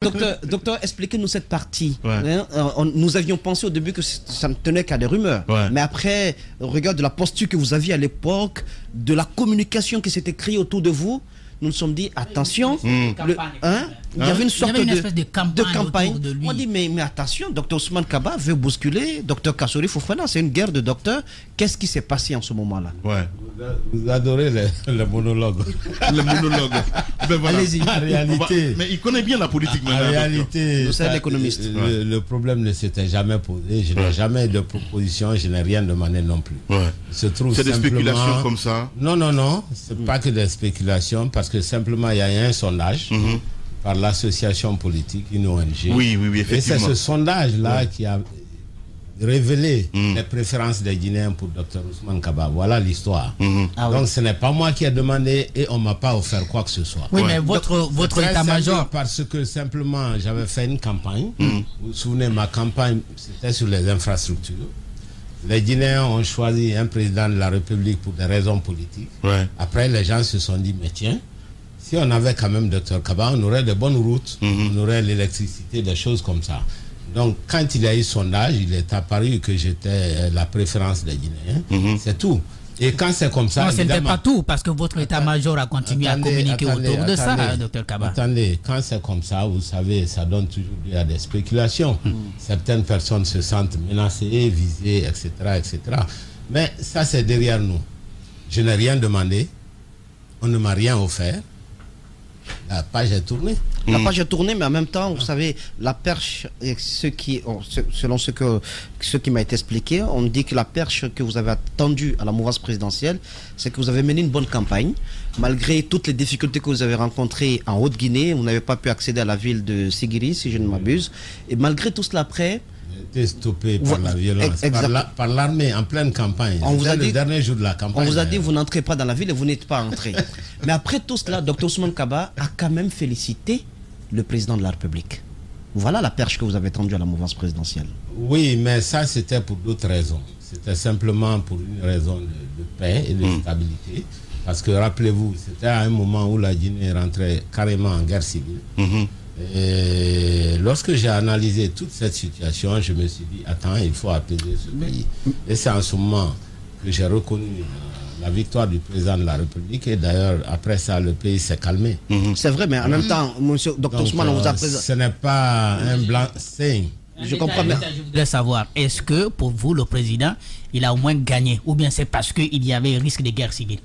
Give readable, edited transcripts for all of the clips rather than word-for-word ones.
Docteur, expliquez-nous cette partie. Ouais. Nous avions pensé au début que ça ne tenait qu'à des rumeurs. Ouais. Mais après, au regard de la posture que vous aviez à l'époque, de la communication qui s'était créée autour de vous, nous nous sommes dit, attention, il y avait une sorte espèce de campagne autour de lui. On dit, mais attention, Dr Ousmane Kaba veut bousculer Dr Kassory Fofana, c'est une guerre de docteurs. Qu'est-ce qui s'est passé en ce moment-là? Ouais. Vous adorez le monologue. Le monologue. Ben voilà. Allez-y. En réalité, mais il connaît bien la politique en maintenant. réalité, Vous êtes l'économiste. le problème ne s'était jamais posé. Je n'ai jamais de proposition, je n'ai rien demandé non plus. Ouais. Se trouve C'est des simplement... spéculations comme ça. Non. C'est pas que des spéculations, parce que simplement il y a un sondage par l'association politique, une ONG. Oui, Et c'est effectivement. ce sondage-là qui a révélé les préférences des Guinéens pour Dr Ousmane Kaba. Voilà l'histoire. Donc ce n'est pas moi qui ai demandé et on ne m'a pas offert quoi que ce soit. Oui, mais votre Très état-major... simple, parce que simplement j'avais fait une campagne. Vous vous souvenez, ma campagne c'était sur les infrastructures. Les Guinéens ont choisi un président de la République pour des raisons politiques. Ouais. Après, les gens se sont dit, mais tiens, si on avait quand même Dr Kaba, on aurait de bonnes routes, on aurait l'électricité, des choses comme ça. Donc, quand il y a eu sondage, il est apparu que j'étais la préférence des Guinéens. C'est tout. Et quand c'est comme ça... Non, ce n'était pas tout, parce que votre état-major a continué à communiquer autour de ça, Dr Kaba. Attendez, quand c'est comme ça, vous savez, ça donne toujours lieu à des spéculations. Certaines personnes se sentent menacées, visées, etc., etc. Mais ça, c'est derrière nous. Je n'ai rien demandé. On ne m'a rien offert. La page est tournée. La page est tournée, mais en même temps, vous savez, la perche, selon ce qui m'a été expliqué, on dit que la perche que vous avez attendue à la mouvance présidentielle, c'est que vous avez mené une bonne campagne. Malgré toutes les difficultés que vous avez rencontrées en Haute-Guinée, vous n'avez pas pu accéder à la ville de Sigiri, si je ne m'abuse. Et malgré tout cela, après... Été stoppé par la violence, par l'armée en pleine campagne. On vous a dit, le dernier jour de la campagne. On vous a dit, vous n'entrez pas dans la ville et vous n'êtes pas entré. Mais après tout cela, Dr Ousmane Kaba a quand même félicité le président de la République. Voilà la perche que vous avez tendue à la mouvance présidentielle. Oui, mais ça c'était pour d'autres raisons. C'était simplement pour une raison de paix et de stabilité. Parce que rappelez-vous, c'était à un moment où la Guinée rentrait carrément en guerre civile. Et lorsque j'ai analysé toute cette situation, je me suis dit, attends, il faut apaiser ce pays. Et c'est en ce moment que j'ai reconnu la victoire du président de la République. Et d'ailleurs, après ça, le pays s'est calmé. C'est vrai, mais en même temps, monsieur Dr Ousmane, on vous a présenté... Ce n'est pas un blanc-seing. Je comprends bien. Je voudrais savoir, est-ce que pour vous, le président, il a au moins gagné? Ou bien c'est parce qu'il y avait risque de guerre civile?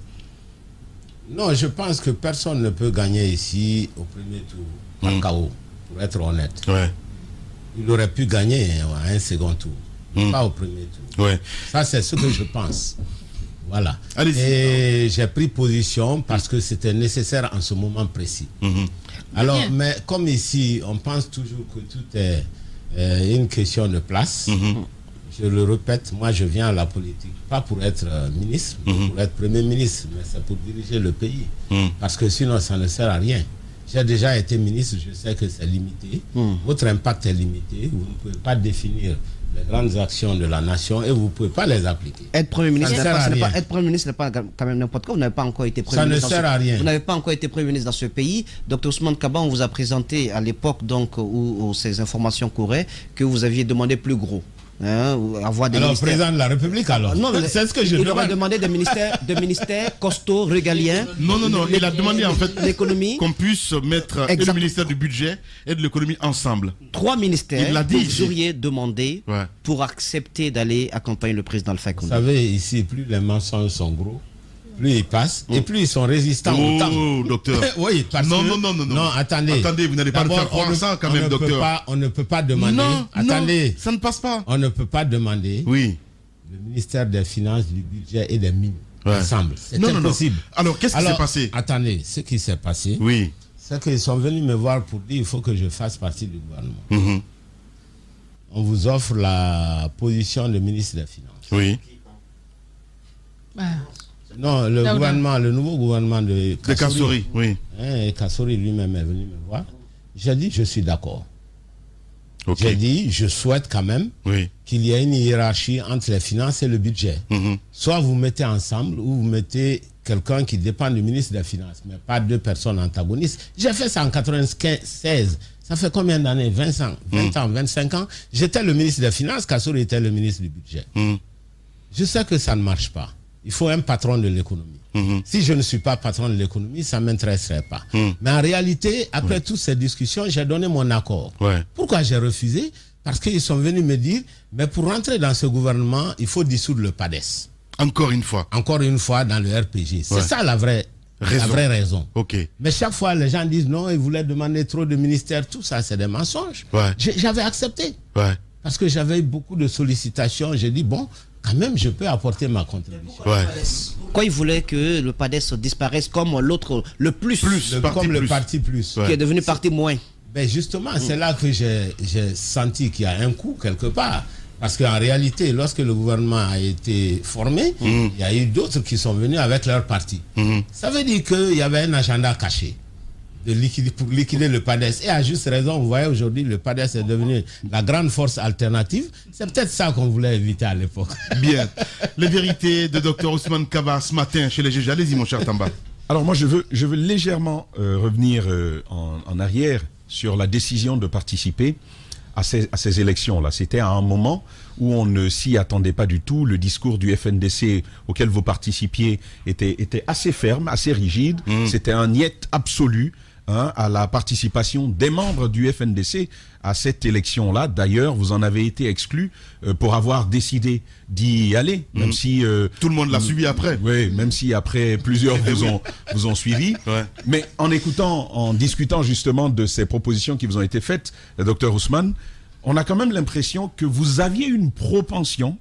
Non, je pense que personne ne peut gagner ici au premier tour par KO, pour être honnête. Ouais. Il aurait pu gagner à un second tour, pas au premier tour. Ouais. Ça, c'est ce que je pense. Voilà. Allez-y. Et j'ai pris position parce que c'était nécessaire en ce moment précis. Alors, mais comme ici, on pense toujours que tout est une question de place. Je le répète, moi je viens à la politique, pas pour être ministre, mais pour être Premier ministre, mais c'est pour diriger le pays. Parce que sinon, ça ne sert à rien. J'ai déjà été ministre, je sais que c'est limité. Votre impact est limité. Vous ne pouvez pas définir les grandes actions de la nation et vous ne pouvez pas les appliquer. Être Premier ministre, être Premier ministre n'est pas quand même n'importe quoi. Vous n'avez pas encore été Premier ministre. Ça ne sert à rien. Vous n'avez pas encore été Premier ministre dans ce pays. Dr Ousmane Kaba, on vous a présenté à l'époque donc où ces informations couraient que vous aviez demandé plus gros. Avoir des ministères. Président de la République alors. Non, c'est ce que je il demande. aurait demandé des ministères costauds, régaliens. Non, il a demandé en fait l'économie, qu'on puisse mettre le ministère du budget et de l'économie ensemble. 3 ministères Il l'a dit, que vous auriez demandé pour accepter d'aller accompagner le président Alpha Condé. Vous savez, ici, plus les mensonges sont gros, plus ils passent et plus ils sont résistants au temps. Oh, docteur. Oui, parce non, que... Non, attendez. Attendez, vous n'allez pas le faire croire ça quand même, docteur. On ne peut pas demander... Non, attendez. Ça ne passe pas. On ne peut pas demander le ministère des Finances, du Budget et des Mines ensemble. C'est impossible. Alors, qu'est-ce qui s'est passé? Attendez, ce qui s'est passé, c'est qu'ils sont venus me voir pour dire qu'il faut que je fasse partie du gouvernement. On vous offre la position de ministre des Finances. Oui. Non, le gouvernement, le nouveau gouvernement de Kassory, oui. Et Kassory lui-même est venu me voir. J'ai dit, je suis d'accord. J'ai dit, je souhaite quand même qu'il y ait une hiérarchie entre les finances et le budget. Soit vous mettez ensemble, ou vous mettez quelqu'un qui dépend du ministre des Finances, mais pas deux personnes antagonistes. J'ai fait ça en 1996. Ça fait combien d'années? 20 ans, 25 ans. J'étais le ministre des Finances, Kassour était le ministre du Budget. Je sais que ça ne marche pas. Il faut un patron de l'économie. Si je ne suis pas patron de l'économie, ça ne m'intéresserait pas. Mais en réalité, après toutes ces discussions, j'ai donné mon accord. Pourquoi j'ai refusé? Parce qu'ils sont venus me dire, mais pour rentrer dans ce gouvernement, il faut dissoudre le PADES. Encore une fois. Encore une fois dans le RPG. C'est ça la vraie raison. Mais chaque fois, les gens disent non, ils voulaient demander trop de ministères. Tout ça, c'est des mensonges. J'avais accepté. Parce que j'avais beaucoup de sollicitations. J'ai dit, bon, quand même, je peux apporter ma contribution. Pourquoi ils voulaient que le PADES disparaisse comme l'autre, le plus, comme le parti plus. Qui est devenu parti moins? Ben justement, c'est là que j'ai senti qu'il y a un coup quelque part. Parce qu'en réalité, lorsque le gouvernement a été formé, il y a eu d'autres qui sont venus avec leur parti. Ça veut dire qu'il y avait un agenda caché pour liquider le PADES. Et à juste raison, vous voyez aujourd'hui, le PADES est devenu la grande force alternative. C'est peut-être ça qu'on voulait éviter à l'époque. Bien. Les vérités de Dr Ousmane Kaba ce matin chez les juges. Allez-y, mon cher Tamba. Alors moi, je veux légèrement revenir en arrière sur la décision de participer à ces élections-là. C'était à un moment où on ne s'y attendait pas du tout. Le discours du FNDC auquel vous participiez était assez ferme, assez rigide. C'était un niet absolu à la participation des membres du FNDC à cette élection-là. D'ailleurs, vous en avez été exclu pour avoir décidé d'y aller, même si... tout le monde l'a suivi après. Oui, même si après plusieurs vous ont suivi. Mais en discutant justement de ces propositions qui vous ont été faites, Dr Ousmane, on a quand même l'impression que vous aviez une propension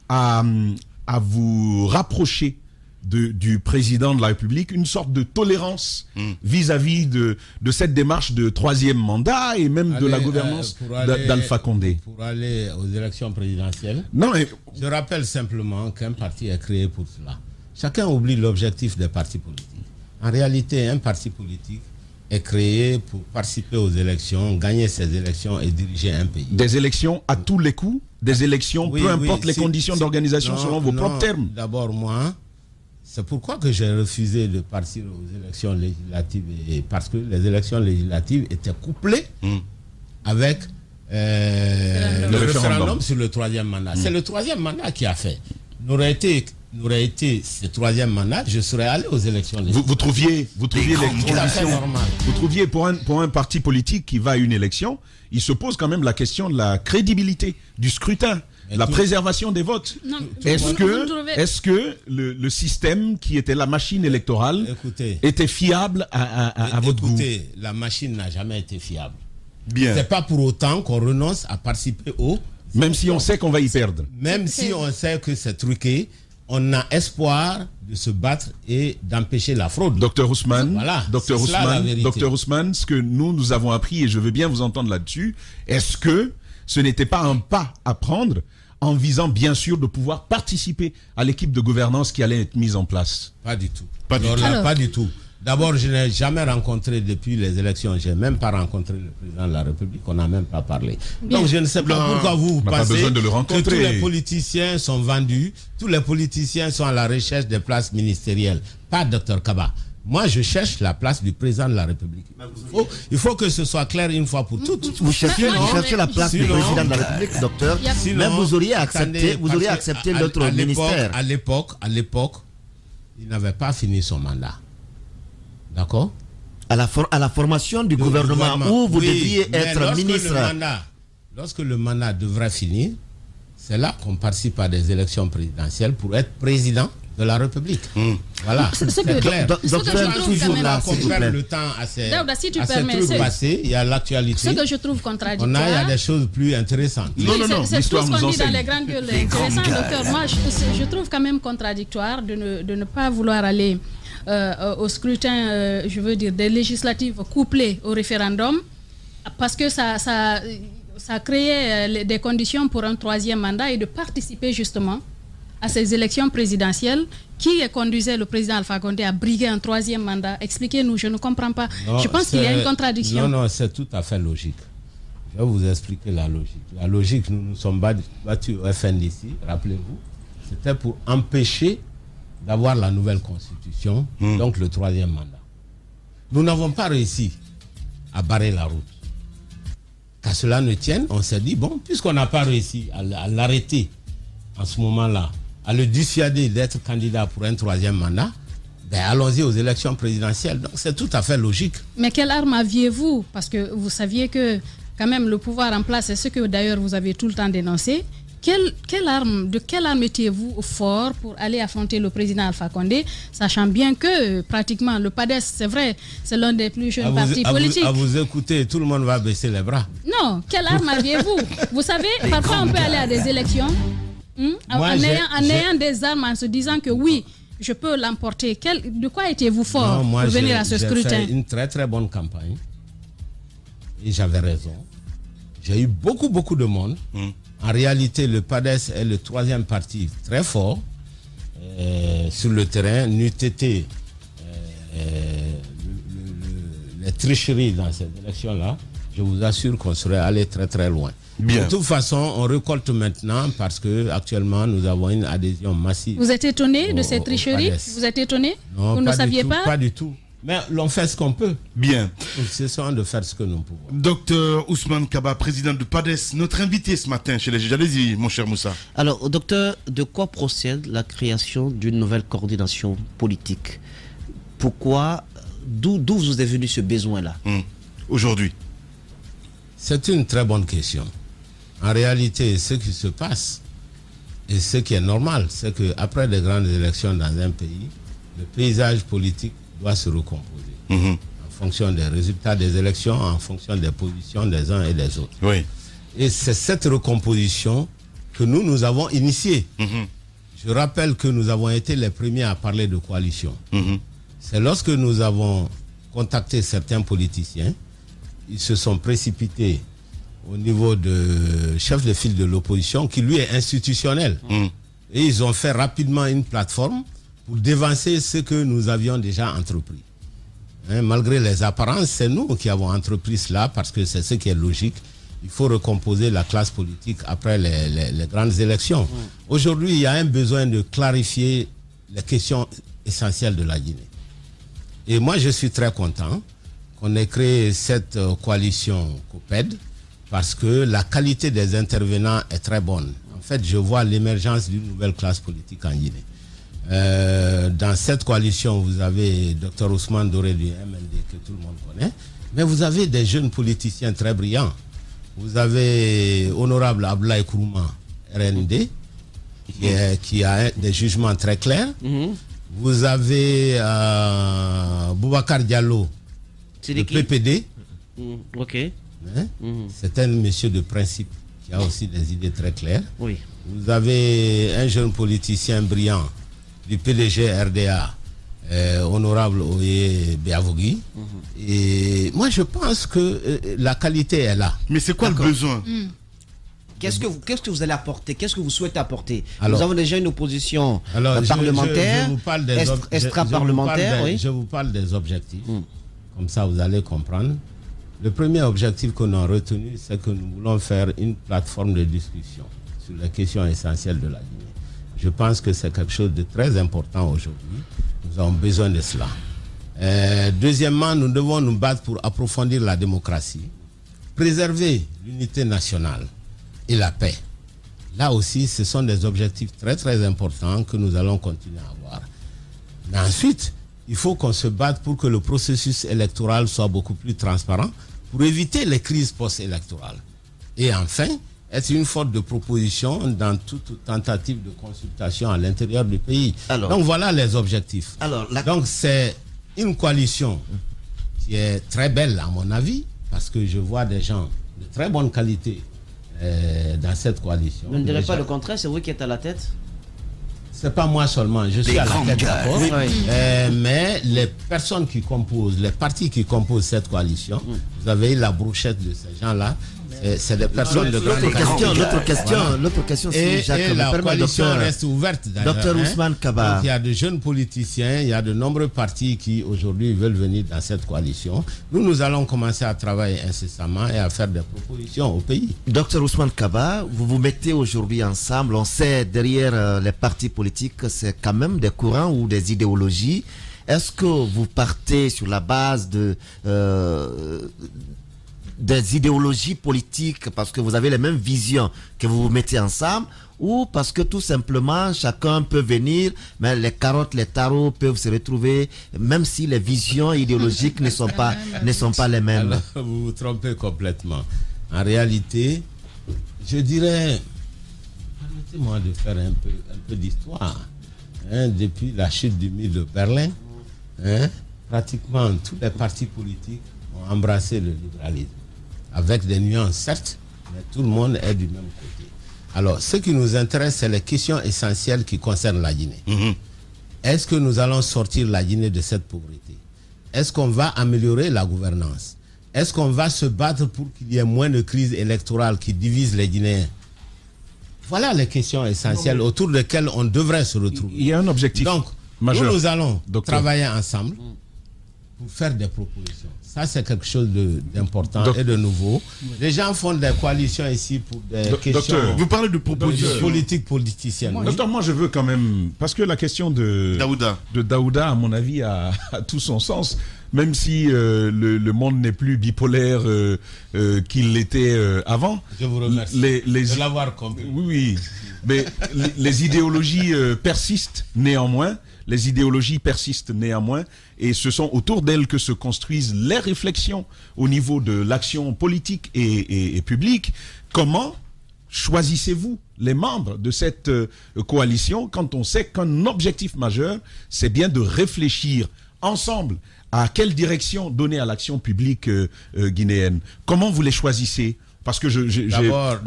à vous rapprocher du président de la République, une sorte de tolérance vis-à-vis de cette démarche de troisième mandat et même de la gouvernance d'Alpha Condé. Pour aller aux élections présidentielles, je rappelle simplement qu'un parti est créé pour cela. Chacun oublie l'objectif des partis politiques. En réalité, un parti politique est créé pour participer aux élections, gagner ces élections et diriger un pays. Des élections à tous les coups, des élections, peu importe les conditions d'organisation selon vos propres termes. D'abord, moi, c'est pourquoi que j'ai refusé de partir aux élections législatives, parce que les élections législatives étaient couplées avec le référendum sur le troisième mandat. C'est le troisième mandat qui a fait. N'aurait été ce troisième mandat, je serais allé aux élections législatives. Vous trouviez les conditions. Vous trouviez pour un parti politique qui va à une élection, il se pose quand même la question de la crédibilité du scrutin. La préservation des votes. Est-ce que le système qui était la machine électorale était fiable à votre goût? Écoutez, la machine n'a jamais été fiable. C'est pas pour autant qu'on renonce à participer au... Même si on sait qu'on va y perdre. Même si on sait que c'est truqué, on a espoir de se battre et d'empêcher la fraude. Dr Ousmane, voilà, Dr Ousmane, ce que nous avons appris, et je veux bien vous entendre là-dessus, est-ce que ce n'était pas un pas à prendre en visant bien sûr de pouvoir participer à l'équipe de gouvernance qui allait être mise en place? Pas du tout. Pas du tout. D'abord, je n'ai jamais rencontré depuis les élections, je n'ai même pas rencontré le président de la République, on n'a même pas parlé. Donc je ne sais pas pourquoi vous pensez que tous les politiciens sont vendus, tous les politiciens sont à la recherche des places ministérielles. Pas Dr Kaba. Moi, je cherche la place du président de la République. Il faut que ce soit clair une fois pour toutes. Vous cherchez la place du président de la République, docteur. Mais vous auriez accepté notre ministère. À l'époque, il n'avait pas fini son mandat. D'accord? À la formation du gouvernement où vous deviez être ministre. Lorsque le mandat devrait finir, c'est là qu'on participe à des élections présidentielles pour être président de la République. Voilà, c'est clair. Docteur, toujours là, s'il vous plaît. Le temps à ces trucs passés, il y a l'actualité. Ce que je trouve contradictoire. Il y a des choses plus intéressantes. Non, c'est tout ce qu'on dit dans les grandes gueules intéressantes, docteur. Moi, je trouve quand même contradictoire de ne pas vouloir aller au scrutin, je veux dire, des législatives couplées au référendum, parce que ça créait des conditions pour un troisième mandat et de participer justement à ces élections présidentielles qui conduisait le président Alpha Condé à briguer un troisième mandat. Expliquez-nous, je ne comprends pas. Je pense qu'il y a une contradiction. Non, c'est tout à fait logique. Je vais vous expliquer la logique. La logique, nous sommes battus au FNDC, rappelez-vous, c'était pour empêcher d'avoir la nouvelle constitution, donc le troisième mandat. Nous n'avons pas réussi à barrer la route. cela ne tienne, on s'est dit, bon, puisqu'on n'a pas réussi à l'arrêter en ce moment-là, à le dissuader d'être candidat pour un 3e mandat, ben allons-y aux élections présidentielles. Donc c'est tout à fait logique. Mais quelle arme aviez-vous? Parce que vous saviez que quand même le pouvoir en place, c'est ce que d'ailleurs vous avez tout le temps dénoncé. De quelle arme étiez-vous fort pour aller affronter le président Alpha Condé, sachant bien que pratiquement le PADES, c'est vrai, c'est l'un des plus jeunes partis politiques. À vous écouter, tout le monde va baisser les bras. Non, quelle arme aviez-vous? Vous savez, parfois on peut aller à des élections en ayant des armes, en se disant que oui, je peux l'emporter. De quoi étiez-vous fort pour venir à ce scrutin? J'ai fait une très très bonne campagne et j'avais raison. J'ai eu beaucoup de monde. En réalité, le PADES est le 3e parti très fort sur le terrain. N'eût été les tricheries dans cette élection-là, je vous assure qu'on serait allé très très loin. Bien. De toute façon, on récolte maintenant parce que actuellement nous avons une adhésion massive. Vous êtes étonné de ces tricheries? Vous êtes étonné? Non, vous ne saviez pas? Pas du tout. Mais l'on fait ce qu'on peut. Bien. Nous cessons de faire ce que nous pouvons. Docteur Ousmane Kaba, président de PADES, notre invité ce matin chez les juges. Allez-y, mon cher Moussa. Alors, docteur, de quoi procède la création d'une nouvelle coordination politique? Pourquoi, d'où vous est venu ce besoin-là aujourd'hui? C'est une très bonne question. En réalité, ce qui se passe et ce qui est normal, c'est qu'après des grandes élections dans un pays, le paysage politique doit se recomposer en fonction des résultats des élections, en fonction des positions des uns et des autres. Oui. Et c'est cette recomposition que nous avons initiée. Je rappelle que nous avons été les premiers à parler de coalition. C'est lorsque nous avons contacté certains politiciens, ils se sont précipités au niveau de chef de file de l'opposition, qui lui est institutionnel. Et ils ont fait rapidement une plateforme pour dévancer ce que nous avions déjà entrepris. Malgré les apparences, c'est nous qui avons entrepris cela parce que c'est ce qui est logique. Il faut recomposer la classe politique après les grandes élections. Aujourd'hui, il y a un besoin de clarifier les questions essentielles de la Guinée. Et moi, je suis très content qu'on ait créé cette coalition COPED parce que la qualité des intervenants est très bonne. En fait, je vois l'émergence d'une nouvelle classe politique en Guinée. Dans cette coalition, vous avez Dr Ousmane Doré du MND que tout le monde connaît, mais vous avez des jeunes politiciens très brillants. Vous avez Honorable Ablaye Kourouma, RND, qui a des jugements très clairs. Vous avez Boubacar Diallo, le PPD. C'est un monsieur de principe qui a aussi des idées très claires. Vous avez un jeune politicien brillant du PDG RDA, honorable Oye Beavogui. Et moi, je pense que la qualité est là. Mais c'est quoi le besoin? Qu'est-ce que vous allez apporter? Qu'est-ce que vous souhaitez apporter? Nous avons déjà une opposition parlementaire, extra-parlementaire. Je vous parle des objectifs. Comme ça, vous allez comprendre. Le premier objectif que nous avons retenu, c'est que nous voulons faire une plateforme de discussion sur les questions essentielles de la Guinée. Je pense que c'est quelque chose de très important aujourd'hui. Nous avons besoin de cela. Deuxièmement, nous devons nous battre pour approfondir la démocratie, préserver l'unité nationale et la paix. Là aussi, ce sont des objectifs très très importants que nous allons continuer à avoir. Mais ensuite, il faut qu'on se batte pour que le processus électoral soit beaucoup plus transparent, pour éviter les crises post-électorales. Et enfin, être une force de proposition dans toute tentative de consultation à l'intérieur du pays. Donc voilà les objectifs. Donc c'est une coalition qui est très belle à mon avis, parce que je vois des gens de très bonne qualité dans cette coalition. Vous ne direz pas le contraire, c'est vous qui êtes à la tête? C'est pas moi seulement, je suis à la tête d'accord. Mais les personnes qui composent, les partis qui composent cette coalition, vous avez la brochette de ces gens-là. C'est des personnes de grande qualité. L'autre question, c'est Jacques. Et la coalition reste ouverte. Docteur Ousmane Kaba. Donc, il y a de jeunes politiciens, il y a de nombreux partis qui aujourd'hui veulent venir dans cette coalition. Nous allons commencer à travailler incessamment et à faire des propositions au pays. Docteur Ousmane Kaba, vous vous mettez aujourd'hui ensemble. On sait derrière les partis politiques, c'est quand même des courants ou des idéologies. Est-ce que vous partez sur la base des idéologies politiques, parce que vous avez les mêmes visions que vous vous mettez ensemble, ou parce que tout simplement chacun peut venir, mais les carottes, les tarots peuvent se retrouver, même si les visions idéologiques ne sont pas les mêmes. Alors, vous vous trompez complètement. En réalité, je dirais, permettez-moi de faire un peu d'histoire. Depuis la chute du mur de Berlin, pratiquement tous les partis politiques ont embrassé le libéralisme. Avec des nuances, certes, mais tout le monde est du même côté. Alors, ce qui nous intéresse, c'est les questions essentielles qui concernent la Guinée. Est-ce que nous allons sortir la Guinée de cette pauvreté? Est-ce qu'on va améliorer la gouvernance? Est-ce qu'on va se battre pour qu'il y ait moins de crises électorales qui divisent les Guinéens? Voilà les questions essentielles autour desquelles on devrait se retrouver. Il y a un objectif majeur. Nous allons travailler ensemble pour faire des propositions. Ça, c'est quelque chose d'important et de nouveau. Les gens font des coalitions ici pour des questions... Docteur, vous parlez de propositions. Politicienne. Docteur, moi je veux quand même... Parce que la question de Daouda, à mon avis, a tout son sens. Même si le monde n'est plus bipolaire qu'il l'était avant. Je vous remercie de l'avoir compris. Oui, mais les idéologies persistent néanmoins. Les idéologies persistent néanmoins et ce sont autour d'elles que se construisent les réflexions au niveau de l'action politique et publique. Comment choisissez-vous les membres de cette coalition quand on sait qu'un objectif majeur, c'est bien de réfléchir ensemble à quelle direction donner à l'action publique guinéenne? Comment vous les choisissez? Parce que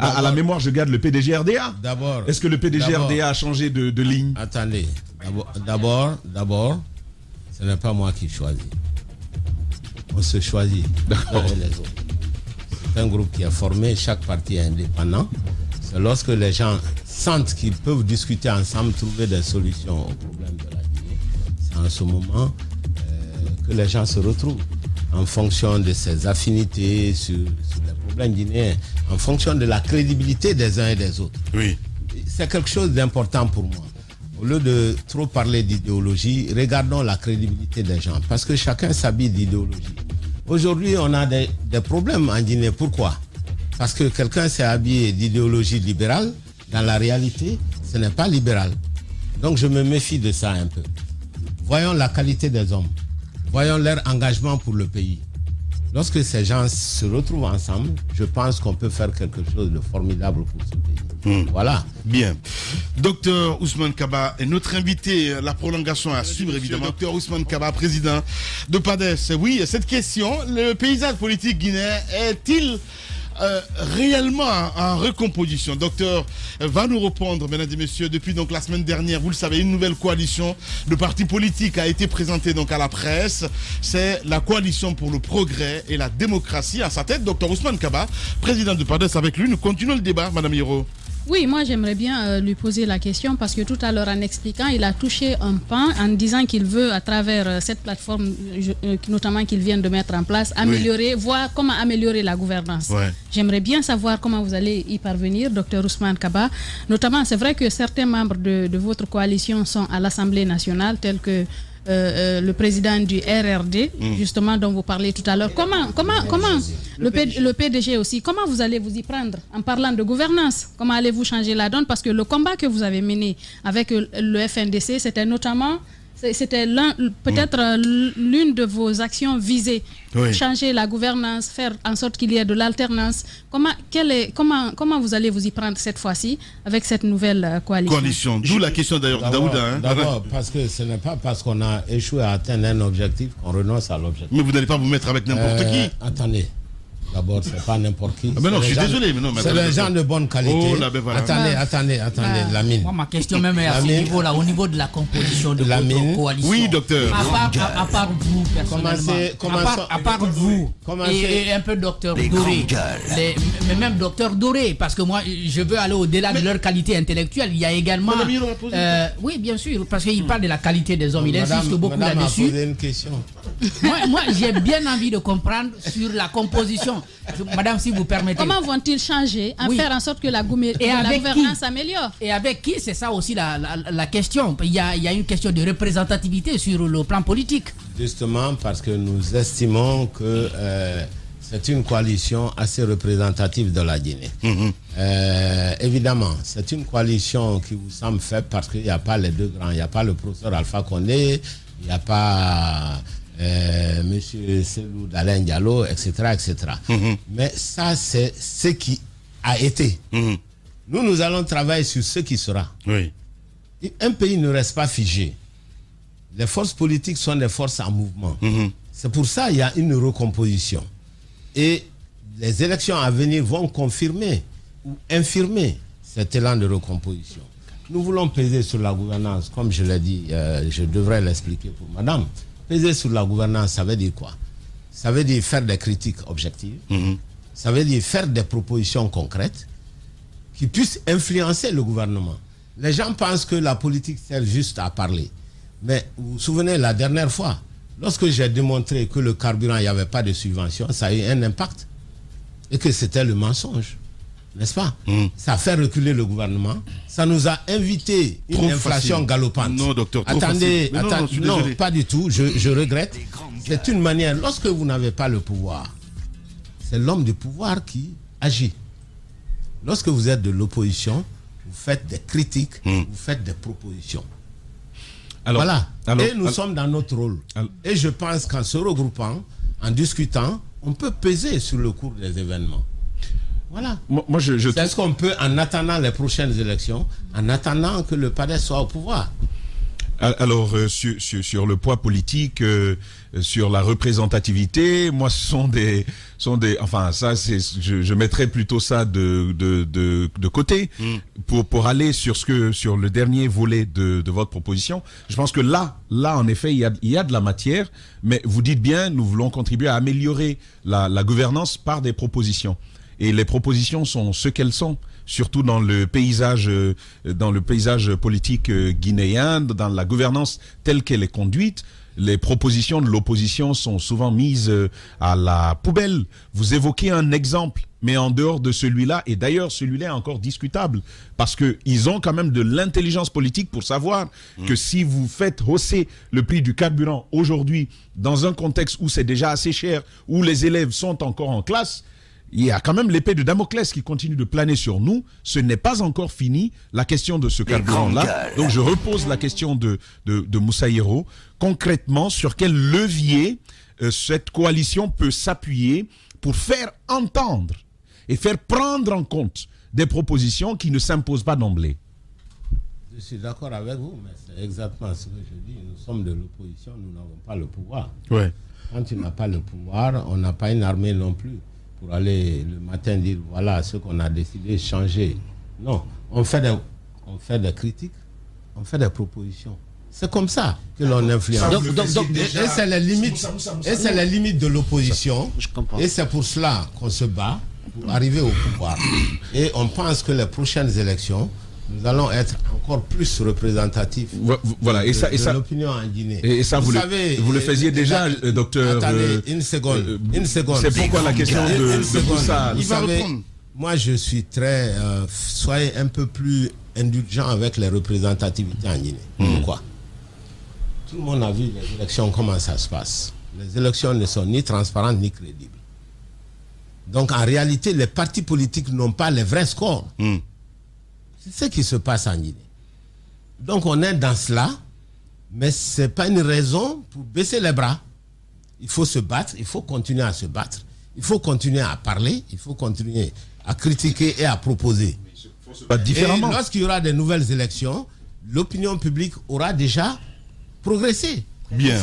à la mémoire, je garde le PDG RDA. Est-ce que le PDG RDA a changé de ligne? Attendez. D'abord, ce n'est pas moi qui choisis. On se choisit les autres. C'est un groupe qui est formé, chaque parti est indépendant. C'est lorsque les gens sentent qu'ils peuvent discuter ensemble, trouver des solutions aux problèmes de la Guinée. C'est en ce moment que les gens se retrouvent en fonction de ses affinités sur les problèmes guinéens, en fonction de la crédibilité des uns et des autres. Oui. C'est quelque chose d'important pour moi. Au lieu de trop parler d'idéologie, regardons la crédibilité des gens, parce que chacun s'habille d'idéologie. Aujourd'hui, on a des problèmes en Guinée. Pourquoi? Parce que quelqu'un s'est habillé d'idéologie libérale. Dans la réalité, ce n'est pas libéral. Donc je me méfie de ça un peu. Voyons la qualité des hommes. Voyons leur engagement pour le pays. Lorsque ces gens se retrouvent ensemble, je pense qu'on peut faire quelque chose de formidable pour ce pays. Voilà. Bien. Docteur Ousmane Kaba est notre invité. La prolongation à suivre, évidemment. Docteur Ousmane Kaba, président de PADES. Oui, cette question, le paysage politique guinéen est-il réellement en recomposition? Docteur va nous répondre, mesdames et messieurs. Depuis donc la semaine dernière, vous le savez, une nouvelle coalition de partis politiques a été présentée donc à la presse. C'est la coalition pour le progrès et la démocratie. À sa tête, docteur Ousmane Kaba, président de PADES. Avec lui, nous continuons le débat, madame Hiro. Oui, moi j'aimerais bien lui poser la question parce que tout à l'heure en expliquant, il a touché un pan en disant qu'il veut à travers cette plateforme, notamment qu'il vient de mettre en place, améliorer, voir comment améliorer la gouvernance. J'aimerais bien savoir comment vous allez y parvenir, docteur Ousmane Kaba. Notamment, c'est vrai que certains membres de votre coalition sont à l'Assemblée nationale, tels que le président du RRD, justement, dont vous parlez tout à l'heure. Comment le PDG aussi, comment vous allez vous y prendre en parlant de gouvernance? Comment allez-vous changer la donne? Parce que le combat que vous avez mené avec le FNDC, c'était notamment, c'était peut-être l'une de vos actions visées. Changer la gouvernance, faire en sorte qu'il y ait de l'alternance. Comment vous allez vous y prendre cette fois-ci avec cette nouvelle coalition? D'où la question d'ailleurs Daouda. D'abord, parce que ce n'est pas parce qu'on a échoué à atteindre un objectif qu'on renonce à l'objectif. Mais vous n'allez pas vous mettre avec n'importe qui. Attendez. D'abord, c'est pas n'importe qui. Mais non, je suis désolé. C'est des gens de bonne qualité. Oh, là, ben voilà. Attendez, Lamine. Moi, ma question même est à ce niveau-là, au niveau de la composition de votre coalition. Oui, docteur. À part vous, personnellement. À part vous et un peu docteur Doré. Mais même docteur Doré, parce que moi, je veux aller au-delà de leur qualité intellectuelle. Il y a également... oui, bien sûr, parce qu'il parle de la qualité des hommes. Il insiste beaucoup là-dessus. Madame a posé une question. Moi, j'ai bien envie de comprendre sur la composition. Madame, si vous permettez. Comment vont-ils changer faire en sorte que la gouvernance s'améliore? Et avec qui? C'est ça aussi la question. Il y a une question de représentativité sur le plan politique. Justement parce que nous estimons que c'est une coalition assez représentative de la Guinée. Évidemment, c'est une coalition qui vous semble faible parce qu'il n'y a pas les deux grands. Il n'y a pas le professeur Alpha Condé, il n'y a pas M. Selou Dalein Diallo, etc. etc. Mais ça, c'est ce qui a été. Nous allons travailler sur ce qui sera. Oui. Un pays ne reste pas figé. Les forces politiques sont des forces en mouvement. C'est pour ça qu'il y a une recomposition. Et les élections à venir vont confirmer ou infirmer cet élan de recomposition. Nous voulons peser sur la gouvernance, comme je l'ai dit, je devrais l'expliquer pour madame. Peser sur la gouvernance, ça veut dire quoi? Ça veut dire faire des critiques objectives. Ça veut dire faire des propositions concrètes qui puissent influencer le gouvernement. Les gens pensent que la politique sert juste à parler. Mais vous vous souvenez, la dernière fois, lorsque j'ai démontré que le carburant, il n'y avait pas de subvention, ça a eu un impact. Et que c'était le mensonge. N'est-ce pas? Ça a fait reculer le gouvernement. Ça nous a invité une inflation galopante. Non, docteur, trop attendez, facile. non, pas du tout. Je regrette. C'est une manière. Lorsque vous n'avez pas le pouvoir, c'est l'homme du pouvoir qui agit. Lorsque vous êtes de l'opposition, vous faites des critiques, vous faites des propositions. Alors, voilà. Et nous sommes dans notre rôle. Et je pense qu'en se regroupant, en discutant, on peut peser sur le cours des événements. Voilà. C'est ce qu'on peut, en attendant les prochaines élections, en attendant que le PADES soit au pouvoir. Alors, sur le poids politique, sur la représentativité, moi, ce sont des enfin, ça, je mettrais plutôt ça de côté pour aller sur le dernier volet de votre proposition. Je pense que là, en effet, il y a de la matière, mais vous dites bien, nous voulons contribuer à améliorer la gouvernance par des propositions. Et les propositions sont ce qu'elles sont, surtout dans le paysage politique guinéen, dans la gouvernance telle qu'elle est conduite. Les propositions de l'opposition sont souvent mises à la poubelle. Vous évoquez un exemple, mais en dehors de celui-là, et d'ailleurs celui-là est encore discutable, parce qu'ils ont quand même de l'intelligence politique pour savoir que si vous faites hausser le prix du carburant aujourd'hui, dans un contexte où c'est déjà assez cher, où les élèves sont encore en classe, il y a quand même l'épée de Damoclès qui continue de planer sur nous. Ce n'est pas encore fini, la question de ce carburant-là. Donc je repose la question de Moussa Yero. Concrètement, sur quel levier cette coalition peut s'appuyer pour faire entendre et faire prendre en compte des propositions qui ne s'imposent pas d'emblée? Je suis d'accord avec vous, mais c'est exactement ce que je dis. Nous sommes de l'opposition, nous n'avons pas le pouvoir. Ouais. Quand tu n'as pas le pouvoir, on n'a pas une armée non plus pour aller le matin dire voilà ce qu'on a décidé, changer. Non, on fait des critiques, on fait des propositions. C'est comme ça que l'on influence. Et c'est les limites de l'opposition. Et c'est pour cela qu'on se bat pour arriver au pouvoir. Et on pense que les prochaines élections, nous allons être encore plus représentatifs de l'opinion en Guinée. Et ça, vous le faisiez déjà, docteur. Attendez, une seconde. C'est pourquoi la question de tout ça. Vous savez, moi je suis très... soyez un peu plus indulgents avec les représentativités en Guinée. Pourquoi? Tout le monde a vu les élections, comment ça se passe. Les élections ne sont ni transparentes ni crédibles. Donc en réalité, les partis politiques n'ont pas les vrais scores. C'est ce qui se passe en Guinée. Donc on est dans cela, mais ce n'est pas une raison pour baisser les bras. Il faut se battre, il faut continuer à se battre, il faut continuer à parler, il faut continuer à critiquer et à proposer. Différemment. Et lorsqu'il y aura de nouvelles élections, l'opinion publique aura déjà progressé. Bien.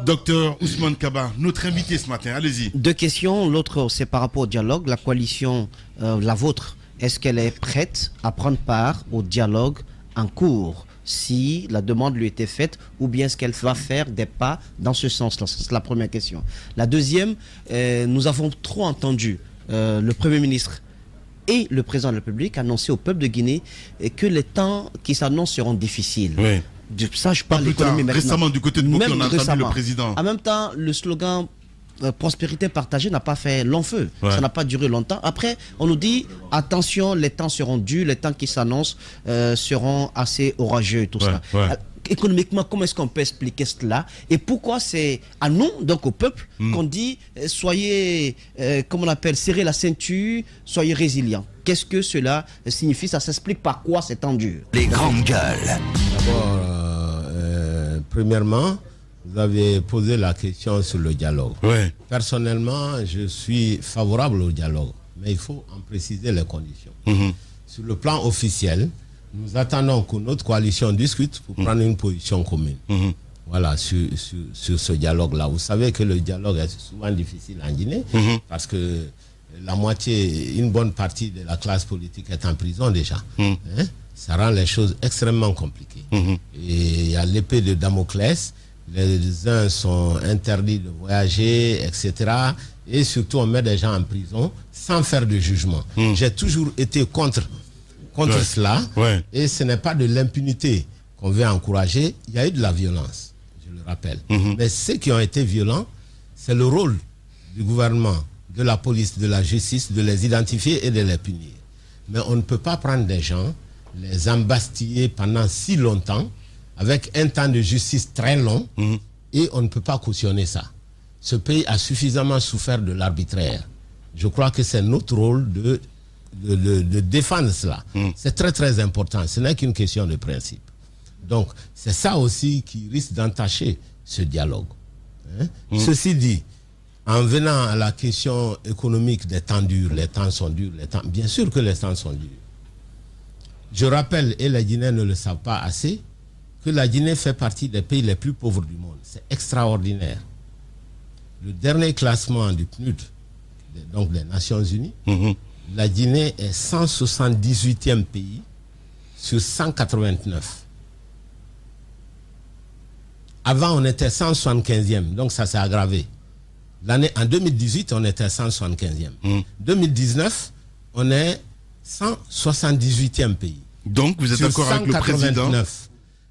Docteur Ousmane Kaba, notre invité ce matin, allez-y. Deux questions. L'autre, c'est par rapport au dialogue. La coalition, la vôtre, est-ce qu'elle est prête à prendre part au dialogue en cours si la demande lui était faite, ou bien est-ce qu'elle va faire des pas dans ce sens-là? C'est la première question. La deuxième, nous avons trop entendu le Premier ministre et le Président de la République annoncer au peuple de Guinée que les temps qui s'annoncent seront difficiles. Oui. Ça, je parle d'économie maintenant. Récemment, du côté de Bokeh, on a entendu le président. En même temps, le slogan prospérité partagée n'a pas fait long feu. Ouais. Ça n'a pas duré longtemps. Après, on nous dit attention, les temps seront durs, les temps qui s'annoncent seront assez orageux, tout ça. Ouais. économiquement, comment est-ce qu'on peut expliquer cela? Et pourquoi c'est à nous, donc au peuple, qu'on dit soyez, comment on appelle, serrez la ceinture, soyez résilients? Qu'est-ce que cela signifie? Ça s'explique par quoi c'est tant dur? Les grandes gueules. D'abord, premièrement, vous avez posé la question sur le dialogue. Ouais. Personnellement, je suis favorable au dialogue, mais il faut en préciser les conditions. Sur le plan officiel, nous attendons que notre coalition discute pour prendre une position commune. Voilà, sur ce dialogue-là. Vous savez que le dialogue est souvent difficile en Guinée, parce que la moitié, une bonne partie de la classe politique est en prison déjà. Ça rend les choses extrêmement compliquées. Et il y a l'épée de Damoclès. Les uns sont interdits de voyager, etc. Et surtout, on met des gens en prison sans faire de jugement. J'ai toujours été contre cela. Et ce n'est pas de l'impunité qu'on veut encourager. Il y a eu de la violence, je le rappelle. Mais ceux qui ont été violents, c'est le rôle du gouvernement, de la police, de la justice, de les identifier et de les punir. Mais on ne peut pas prendre des gens, les embastiller pendant si longtemps, avec un temps de justice très long, et on ne peut pas cautionner ça. Ce pays a suffisamment souffert de l'arbitraire. Je crois que c'est notre rôle de défendre cela. C'est très très important. Ce n'est qu'une question de principe. Donc, c'est ça aussi qui risque d'entacher ce dialogue. Ceci dit, en venant à la question économique des temps durs, les temps sont durs, bien sûr que les temps sont durs. Je rappelle, et les Guinéens ne le savent pas assez, que la Guinée fait partie des pays les plus pauvres du monde. C'est extraordinaire. Le dernier classement du PNUD, donc des Nations Unies, la Guinée est 178e pays sur 189. Avant, on était 175e, donc ça s'est aggravé. En 2018, on était 175e. 2019, on est 178e pays. Donc, vous êtes d'accord avec le président?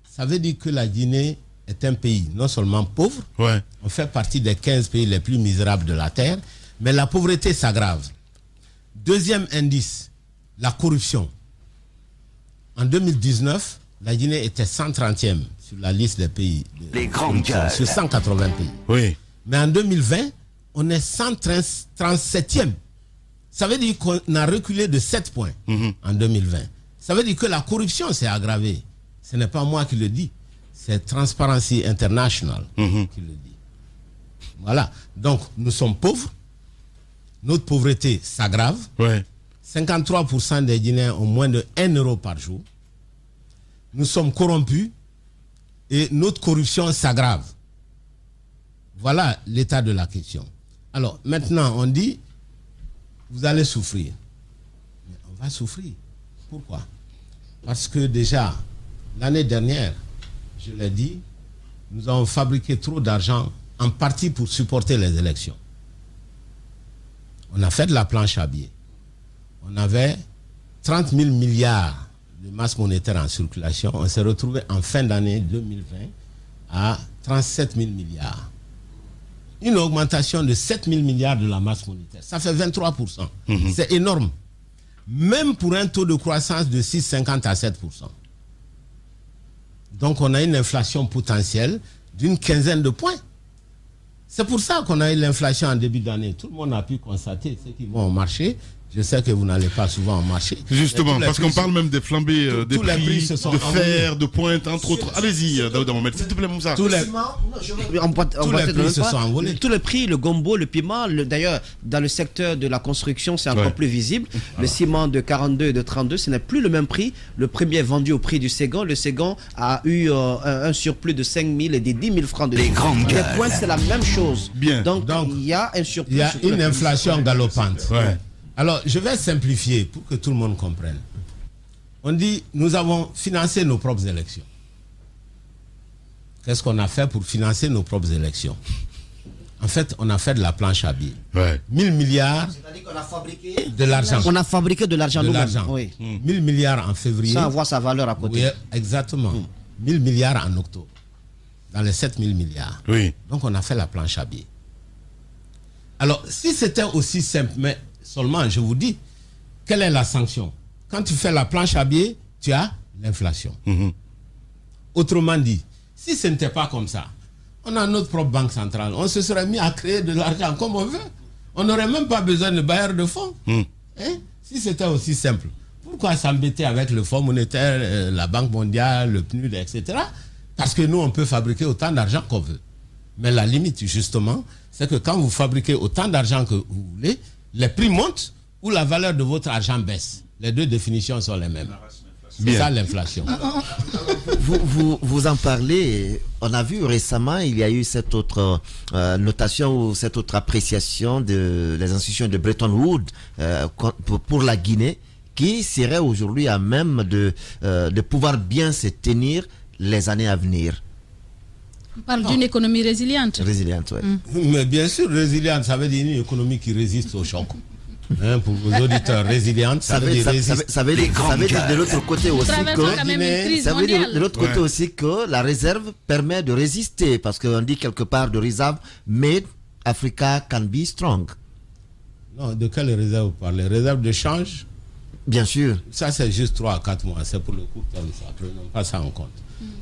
Ça veut dire que la Guinée est un pays non seulement pauvre, on fait partie des 15 pays les plus misérables de la Terre, mais la pauvreté s'aggrave. Deuxième indice, la corruption. En 2019, la Guinée était 130e sur la liste des pays les grandes gueules, sur 180 pays. Mais en 2020, on est 137e. Ça veut dire qu'on a reculé de 7 points en 2020. Ça veut dire que la corruption s'est aggravée. Ce n'est pas moi qui le dis, c'est Transparency International qui le dit. Voilà. Donc, nous sommes pauvres. Notre pauvreté s'aggrave. 53% des Guinéens ont moins de 1 euro par jour. Nous sommes corrompus et notre corruption s'aggrave. Voilà l'état de la question. Alors, maintenant, on dit, vous allez souffrir. Mais on va souffrir. Pourquoi? Parce que déjà, l'année dernière, je l'ai dit, nous avons fabriqué trop d'argent, en partie pour supporter les élections. On a fait de la planche à billets. On avait 30 000 milliards de masse monétaire en circulation. On s'est retrouvé en fin d'année 2020 à 37 000 milliards. Une augmentation de 7 000 milliards de la masse monétaire. Ça fait 23%. C'est énorme. Même pour un taux de croissance de 6,50 à 7%. Donc on a une inflation potentielle d'une quinzaine de points. C'est pour ça qu'on a eu l'inflation en début d'année. Tout le monde a pu constater ceux qui vont au marché. Je sais que vous n'allez pas souvent au marché. Justement, parce qu'on parle même des flambées des prix de fer, de pointe, entre autres. Allez-y, Daouda Mohamed, s'il te plaît, Moussa. Tous les prix se sont envolés. Tous les prix, le gombo, le piment, d'ailleurs, dans le secteur de la construction, c'est encore plus visible. Le ciment de 42 et de 32, ce n'est plus le même prix. Le premier est vendu au prix du second. Le second a eu un surplus de 5 000 et des 10 000 francs de les grandes gueules. Les pointes, c'est la même chose. Bien. Donc, il y a un surplus. Il y a une inflation galopante. Alors, je vais simplifier pour que tout le monde comprenne. On dit, nous avons financé nos propres élections. Qu'est-ce qu'on a fait pour financer nos propres élections? En fait, on a fait de la planche à billets. 1000 milliards de l'argent. On a fabriqué de l'argent nous-mêmes. 1000 milliards en février. Sans avoir sa valeur à côté. Oui, exactement. 1000 milliards en octobre. Dans les 7000 milliards. Donc, on a fait la planche à billets. Alors, si c'était aussi simple, mais seulement, je vous dis, quelle est la sanction? Quand tu fais la planche à billets, tu as l'inflation. Autrement dit, si ce n'était pas comme ça, on a notre propre banque centrale. On se serait mis à créer de l'argent comme on veut. On n'aurait même pas besoin de bailleurs de fonds. Si c'était aussi simple. Pourquoi s'embêter avec le Fonds monétaire, la Banque mondiale, le PNUD, etc. Parce que nous, on peut fabriquer autant d'argent qu'on veut. Mais la limite, justement, c'est que quand vous fabriquez autant d'argent que vous voulez, les prix montent ou la valeur de votre argent baisse. Les deux définitions sont les mêmes. C'est ça l'inflation. Vous en parlez. On a vu récemment, il y a eu cette autre notation ou cette autre appréciation des institutions de Bretton Woods pour la Guinée, qui serait aujourd'hui à même de pouvoir bien se tenir les années à venir. On parle d'une économie résiliente. Résiliente, oui. Mais bien sûr, résiliente, ça veut dire une économie qui résiste au choc. Pour vos auditeurs, résiliente, ça veut dire de l'autre côté aussi que de l'autre côté aussi que la réserve permet de résister, parce qu'on dit quelque part de réserve made Africa can be strong. Non, de quelle réserve vous parlez? Réserve de change? Bien sûr. Ça, c'est juste 3 à 4 mois. C'est pour le court terme, ça. Prenons pas ça en compte.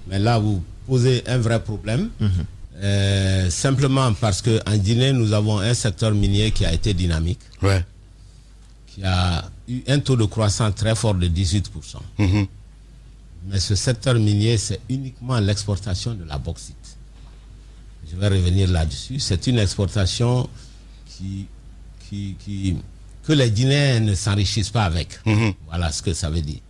Mais là, vous posez un vrai problème. Simplement parce qu'en Guinée, nous avons un secteur minier qui a été dynamique. Ouais. Qui a eu un taux de croissance très fort de 18%. Mais ce secteur minier, c'est uniquement l'exportation de la bauxite. Je vais revenir là-dessus. C'est une exportation que les Guinéens ne s'enrichissent pas avec. Voilà ce que ça veut dire.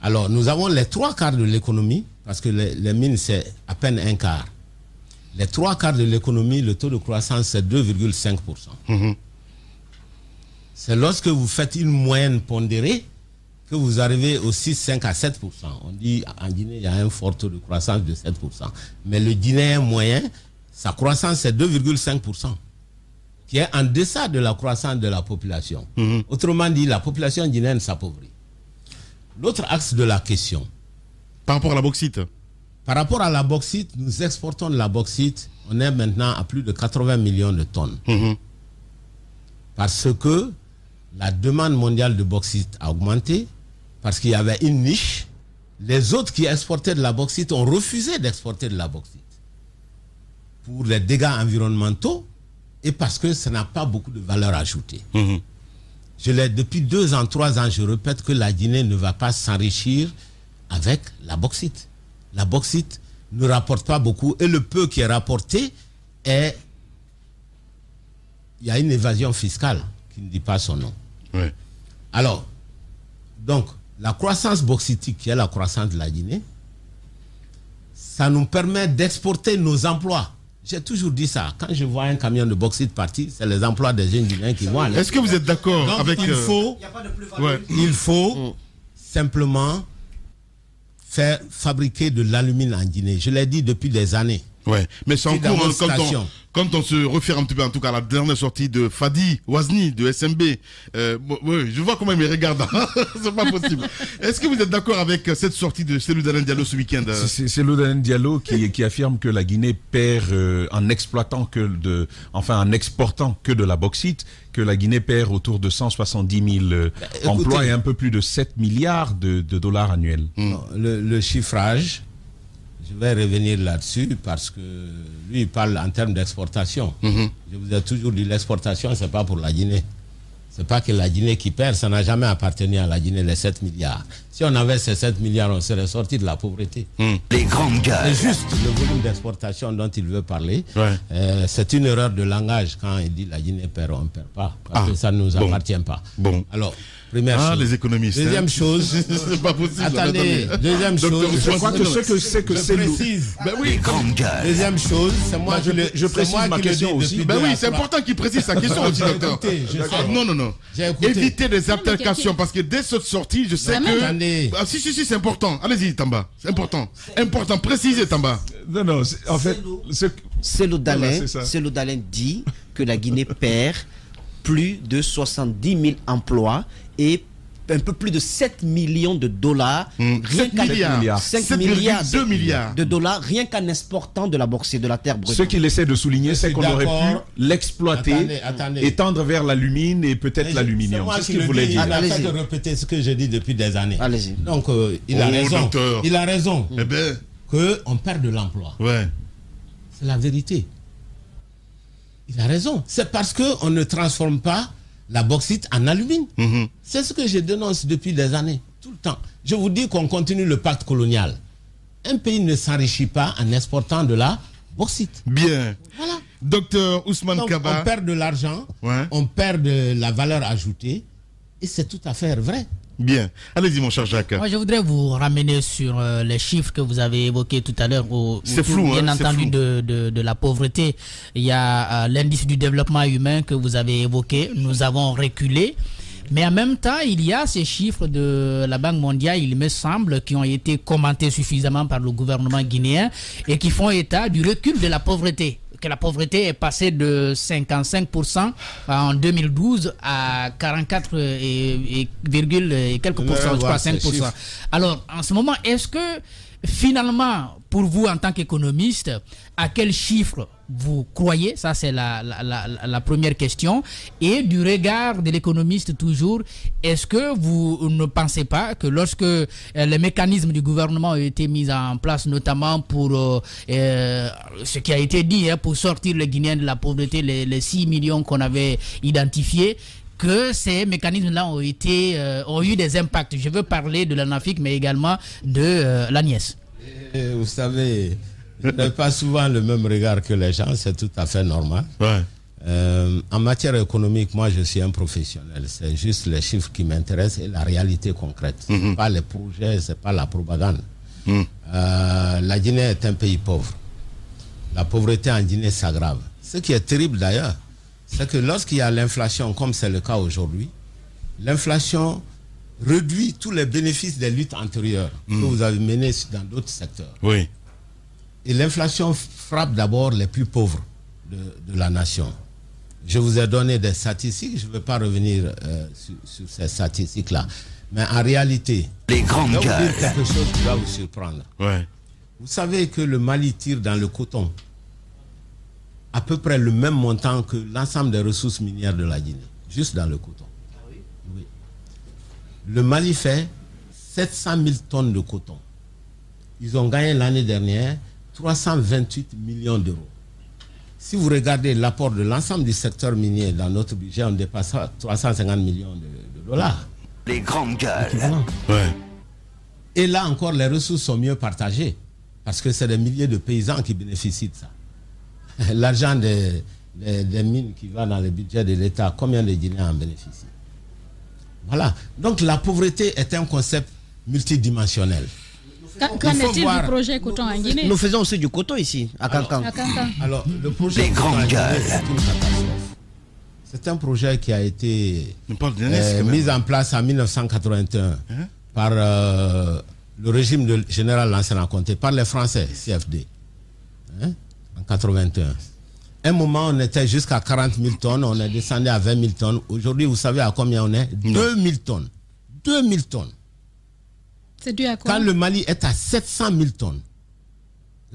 Alors, nous avons les 3 quarts de l'économie, parce que les mines, c'est à peine un quart. Les 3 quarts de l'économie, le taux de croissance, c'est 2,5%. C'est lorsque vous faites une moyenne pondérée que vous arrivez au 6, 5 à 7%. On dit en Guinée, il y a un fort taux de croissance de 7%. Mais le Guinéen moyen, sa croissance, c'est 2,5%, qui est en deçà de la croissance de la population. Autrement dit, la population guinéenne s'appauvrit. L'autre axe de la question. Par rapport à la bauxite. Par rapport à la bauxite, nous exportons de la bauxite. On est maintenant à plus de 80 millions de tonnes. Parce que la demande mondiale de bauxite a augmenté, parce qu'il y avait une niche. Les autres qui exportaient de la bauxite ont refusé d'exporter de la bauxite pour les dégâts environnementaux et parce que ça n'a pas beaucoup de valeur ajoutée. Depuis 2 ans, 3 ans, je répète que la Guinée ne va pas s'enrichir avec la bauxite. La bauxite ne rapporte pas beaucoup et le peu qui est rapporté il y a une évasion fiscale qui ne dit pas son nom. Alors, donc, la croissance bauxitique, qui est la croissance de la Guinée, ça nous permet d'exporter nos emplois. J'ai toujours dit ça. Quand je vois un camion de bauxite partir, c'est les emplois des jeunes Guinéens qui vont aller. Est-ce que vous êtes d'accord avec... Il faut simplement faire fabriquer de l'alumine en Guinée. Je l'ai dit depuis des années. Ouais, mais c'est en cours quand on se réfère un petit peu en tout cas à la dernière sortie de Fadi Ouazni de SMB. Je vois comment il me regarde. C'est pas possible. Est-ce que vous êtes d'accord avec cette sortie de Cellou Dalein Diallo ce week-end? C'est Cellou Dalein Diallo qui affirme que la Guinée perd en exportant que de la bauxite, que la Guinée perd autour de 170 000 emplois et un peu plus de 7 milliards de dollars annuels. Le chiffrage, je vais revenir là-dessus parce que lui, il parle en termes d'exportation. Je vous ai toujours dit, l'exportation, c'est pas pour la Guinée. C'est pas que la Guinée qui perd, ça n'a jamais appartenu à la Guinée, les 7 milliards. Si on avait ces 7 milliards, on serait sorti de la pauvreté. Les grandes gueules. C'est juste le volume d'exportation dont il veut parler. C'est une erreur de langage quand il dit la Guinée perd, on ne perd pas. Parce que ça ne nous appartient pas. Alors, première chose. Les économistes. Deuxième chose. C'est pas possible. Attendez. Deuxième chose. Je crois que ce que c'est précise. Les grandes gueules. Deuxième chose, c'est moi je précise ma question aussi. C'est important qu'il précise sa question aussi, docteur. Non. Évitez les altercations parce que dès cette sortie, je sais que... Si, c'est important. Allez-y, Tamba. C'est important. Important. Précisez, Tamba. Non, en fait... Cellou Dalein dit que la Guinée perd plus de 70 000 emplois et un peu plus de 7 millions de dollars, 5 milliards de dollars, rien qu'en exportant de la bauxite, de la terre brute. Ce qu'il essaie de souligner, c'est qu'on aurait pu l'exploiter et tendre vers l'alumine et peut-être l'aluminium. C'est ce qu'il voulait dire. Il a fait de répéter ce que j'ai dit depuis des années. Allez-y. Donc, il a raison. Docteur. Il a raison. qu'on perd de l'emploi. Ouais. C'est la vérité. Il a raison. C'est parce qu'on ne transforme pas la bauxite en alumine. C'est ce que je dénonce depuis des années, tout le temps. Je vous dis qu'on continue le pacte colonial. Un pays ne s'enrichit pas en exportant de la bauxite. Bien. Voilà. Docteur Ousmane Kaba. On perd de l'argent, on perd de la valeur ajoutée, et c'est tout à fait vrai. Bien. Allez-y, mon cher Jacques. Moi, je voudrais vous ramener sur les chiffres que vous avez évoqués tout à l'heure. C'est flou, bien entendu, de la pauvreté. Il y a l'indice du développement humain que vous avez évoqué. Nous avons reculé. Mais en même temps, il y a ces chiffres de la Banque mondiale, il me semble, qui ont été commentés suffisamment par le gouvernement guinéen et qui font état du recul de la pauvreté. Que la pauvreté est passée de 55% en 2012 à 44 et quelques pourcents, je crois 5%. Alors, en ce moment, est-ce que finalement, pour vous en tant qu'économiste, à quel chiffre vous croyez? Ça, c'est la première question. Et du regard de l'économiste toujours, est-ce que vous ne pensez pas que lorsque les mécanismes du gouvernement ont été mis en place, notamment pour ce qui a été dit, pour sortir les Guinéens de la pauvreté, les 6 millions qu'on avait identifiés, que ces mécanismes-là ont eu des impacts? Je veux parler de l'ANAFIC, mais également de l'ANIES. Vous savez, je n'ai pas souvent le même regard que les gens, c'est tout à fait normal. Ouais. En matière économique, moi je suis un professionnel. C'est juste les chiffres qui m'intéressent et la réalité concrète. Ce n'est pas les projets, ce n'est pas la propagande. La Guinée est un pays pauvre. La pauvreté en Guinée s'aggrave. Ce qui est terrible d'ailleurs, c'est que lorsqu'il y a l'inflation, comme c'est le cas aujourd'hui, l'inflation réduit tous les bénéfices des luttes antérieures que vous avez menées dans d'autres secteurs. Oui. Et l'inflation frappe d'abord les plus pauvres de la nation. Je vous ai donné des statistiques, je ne vais pas revenir sur ces statistiques-là. Mais en réalité, les grandes gueules. Je vais vous dire quelque chose qui va vous surprendre. Ouais. Vous savez que le Mali tire dans le coton à peu près le même montant que l'ensemble des ressources minières de la Guinée, juste dans le coton. Oui. Le Mali fait 700 000 tonnes de coton. Ils ont gagné l'année dernière 328 millions d'euros. Si vous regardez l'apport de l'ensemble du secteur minier dans notre budget, on dépasse 350 millions de dollars. Les grandes gueules. Ouais. Et là encore, les ressources sont mieux partagées parce que c'est des milliers de paysans qui bénéficient de ça. L'argent des mines qui va dans le budget de l'État, combien de Guinéens en bénéficient? Voilà. Donc la pauvreté est un concept multidimensionnel. Qu'en est-il du projet coton en Guinée? Nous faisons aussi du coton ici, à Kankan. Alors, le projet coton en Guinée, c'est une catastrophe. C'est un projet qui a été mis en place en 1981 par le régime de général Lansana Conté, par les Français, CFD. En 81. Un moment, on était jusqu'à 40 000 tonnes, on est descendu à 20 000 tonnes. Aujourd'hui, vous savez à combien on est? 2 000 tonnes. 2 000 tonnes. C'est dû à quoi? Quand le Mali est à 700 000 tonnes.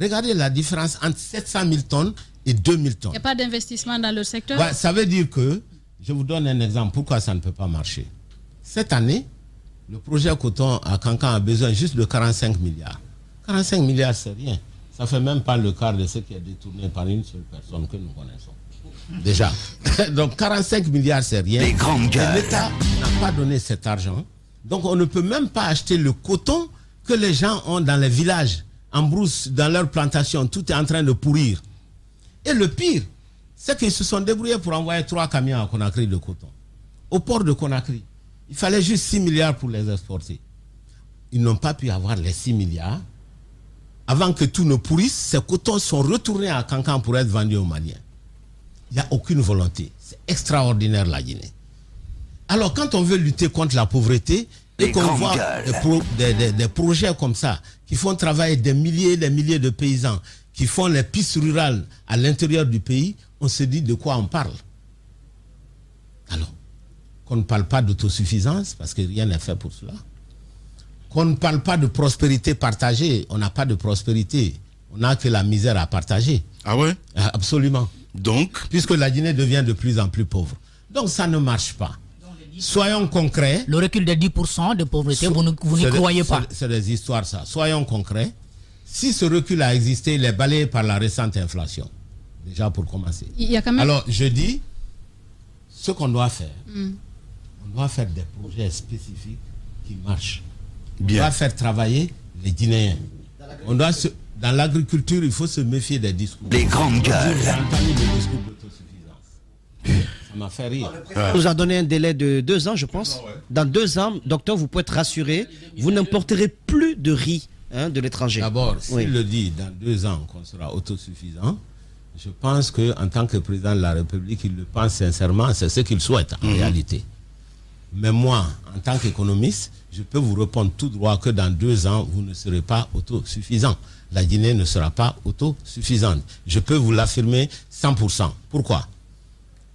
Regardez la différence entre 700 000 tonnes et 2 000 tonnes. Il n'y a pas d'investissement dans le secteur? Ouais, ça veut dire que, je vous donne un exemple, pourquoi ça ne peut pas marcher. Cette année, le projet coton à Kankan a besoin juste de 45 milliards. 45 milliards, c'est rien. Ça ne fait même pas le quart de ce qui est détourné par une seule personne que nous connaissons. Déjà. Donc 45 milliards, c'est rien. Les grandes gueules. L'État n'a pas donné cet argent. Donc on ne peut même pas acheter le coton que les gens ont dans les villages, en brousse, dans leurs plantations. Tout est en train de pourrir. Et le pire, c'est qu'ils se sont débrouillés pour envoyer 3 camions à Conakry de coton. Au port de Conakry. Il fallait juste 6 milliards pour les exporter. Ils n'ont pas pu avoir les 6 milliards. Avant que tout ne pourrisse, ces cotons sont retournés à Kankan pour être vendus aux Maliens. Il n'y a aucune volonté. C'est extraordinaire la Guinée. Alors quand on veut lutter contre la pauvreté et qu'on voit des projets comme ça qui font travailler des milliers de paysans, qui font les pistes rurales à l'intérieur du pays, on se dit de quoi on parle. Alors, qu'on ne parle pas d'autosuffisance parce que rien n'est fait pour cela. Qu'on ne parle pas de prospérité partagée. On n'a pas de prospérité. On n'a que la misère à partager. Ah ouais? Absolument. Donc? Puisque la Guinée devient de plus en plus pauvre. Donc ça ne marche pas. Soyons concrets. Le recul de 10% de pauvreté, vous n'y croyez pas? C'est des histoires ça. Soyons concrets. Si ce recul a existé, il est balayé par la récente inflation. Déjà pour commencer. Il y a quand même... Alors, je dis, ce qu'on doit faire, on doit faire des projets spécifiques qui marchent. On doit faire travailler les Guinéens. Dans l'agriculture, il faut se méfier des discours. Les grandes gueules. J'ai entendu le discours d'autosuffisance. Ça m'a fait rire. On nous a donné un délai de 2 ans, je pense. Dans 2 ans, docteur, vous pouvez être rassuré, vous n'importerez plus de riz de l'étranger. D'abord, s'il le dit dans 2 ans qu'on sera autosuffisant, je pense qu'en tant que président de la République, il le pense sincèrement, c'est ce qu'il souhaite en réalité. Mais moi, en tant qu'économiste, je peux vous répondre tout droit que dans 2 ans, vous ne serez pas autosuffisant. La Guinée ne sera pas autosuffisante. Je peux vous l'affirmer 100%. Pourquoi?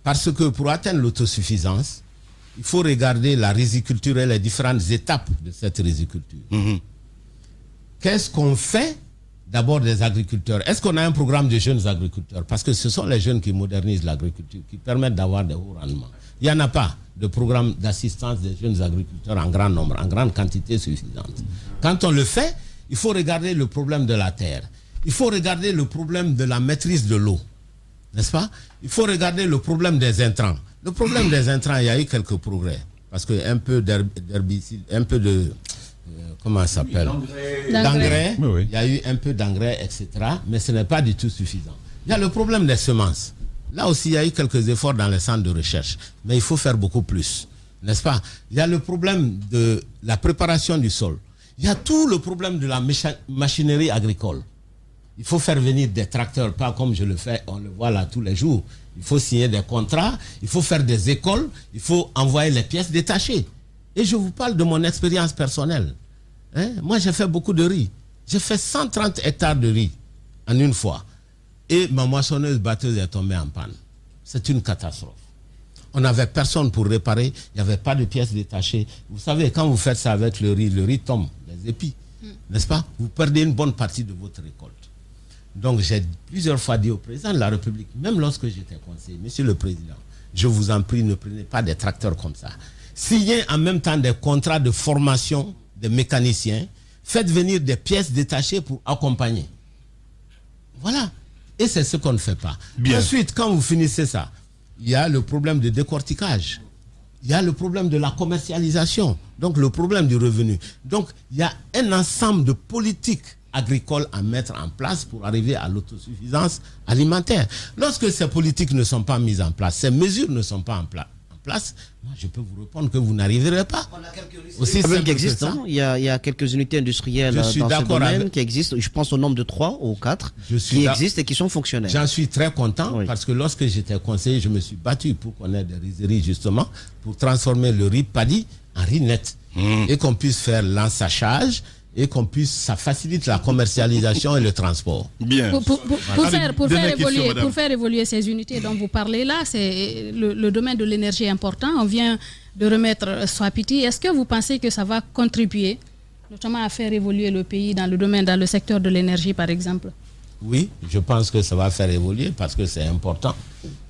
Parce que pour atteindre l'autosuffisance, il faut regarder la riziculture et les différentes étapes de cette riziculture. Qu'est-ce qu'on fait d'abord des agriculteurs? Est-ce qu'on a un programme de jeunes agriculteurs? Parce que ce sont les jeunes qui modernisent l'agriculture, qui permettent d'avoir des hauts rendements. Il n'y en a pas de programme d'assistance des jeunes agriculteurs en grand nombre, en grande quantité suffisante. Quand on le fait, il faut regarder le problème de la terre. Il faut regarder le problème de la maîtrise de l'eau. N'est-ce pas? Il faut regarder le problème des intrants. Le problème des intrants, il y a eu quelques progrès. Parce qu'un peu d'herbicide, un peu de... comment ça s'appelle? D'engrais. Il y a eu un peu d'engrais, etc. Mais ce n'est pas du tout suffisant. Il y a le problème des semences. Là aussi, il y a eu quelques efforts dans les centres de recherche. Mais il faut faire beaucoup plus. N'est-ce pas? Il y a le problème de la préparation du sol. Il y a tout le problème de la machinerie agricole. Il faut faire venir des tracteurs, pas comme je le fais, on le voit là tous les jours. Il faut signer des contrats, il faut faire des écoles, il faut envoyer les pièces détachées. Et je vous parle de mon expérience personnelle. Moi, j'ai fait beaucoup de riz. J'ai fait 130 hectares de riz en une fois. Et ma moissonneuse batteuse est tombée en panne. C'est une catastrophe. On n'avait personne pour réparer, il n'y avait pas de pièces détachées. Vous savez, quand vous faites ça avec le riz tombe, les épis, n'est-ce pas? Vous perdez une bonne partie de votre récolte. Donc j'ai plusieurs fois dit au président de la République, même lorsque j'étais conseiller, monsieur le président, je vous en prie, ne prenez pas des tracteurs comme ça. Signez en même temps des contrats de formation des mécaniciens, faites venir des pièces détachées pour accompagner. Voilà. Et c'est ce qu'on ne fait pas. Bien. Ensuite, quand vous finissez ça, il y a le problème de décortiquage. Il y a le problème de la commercialisation. Donc le problème du revenu. Donc il y a un ensemble de politiques agricoles à mettre en place pour arriver à l'autosuffisance alimentaire. Lorsque ces politiques ne sont pas mises en place, ces mesures ne sont pas en place, moi je peux vous répondre que vous n'arriverez pas. On a quelques risques qui existent. Il y a quelques unités industrielles dans ce domaine qui existent. Je pense au nombre de 3 ou 4 qui existent et qui sont fonctionnels. J'en suis très content parce que lorsque j'étais conseiller, je me suis battu pour qu'on ait des rizeries justement, pour transformer le riz paddy en riz net et qu'on puisse faire l'ensachage et qu'on puisse, ça facilite la commercialisation et le transport. Bien. Pour faire évoluer ces unités dont vous parlez là, c'est le domaine de l'énergie important. On vient de remettre Swapiti. Est-ce que vous pensez que ça va contribuer, notamment à faire évoluer le pays dans le secteur de l'énergie, par exemple? Oui, je pense que ça va faire évoluer parce que c'est important.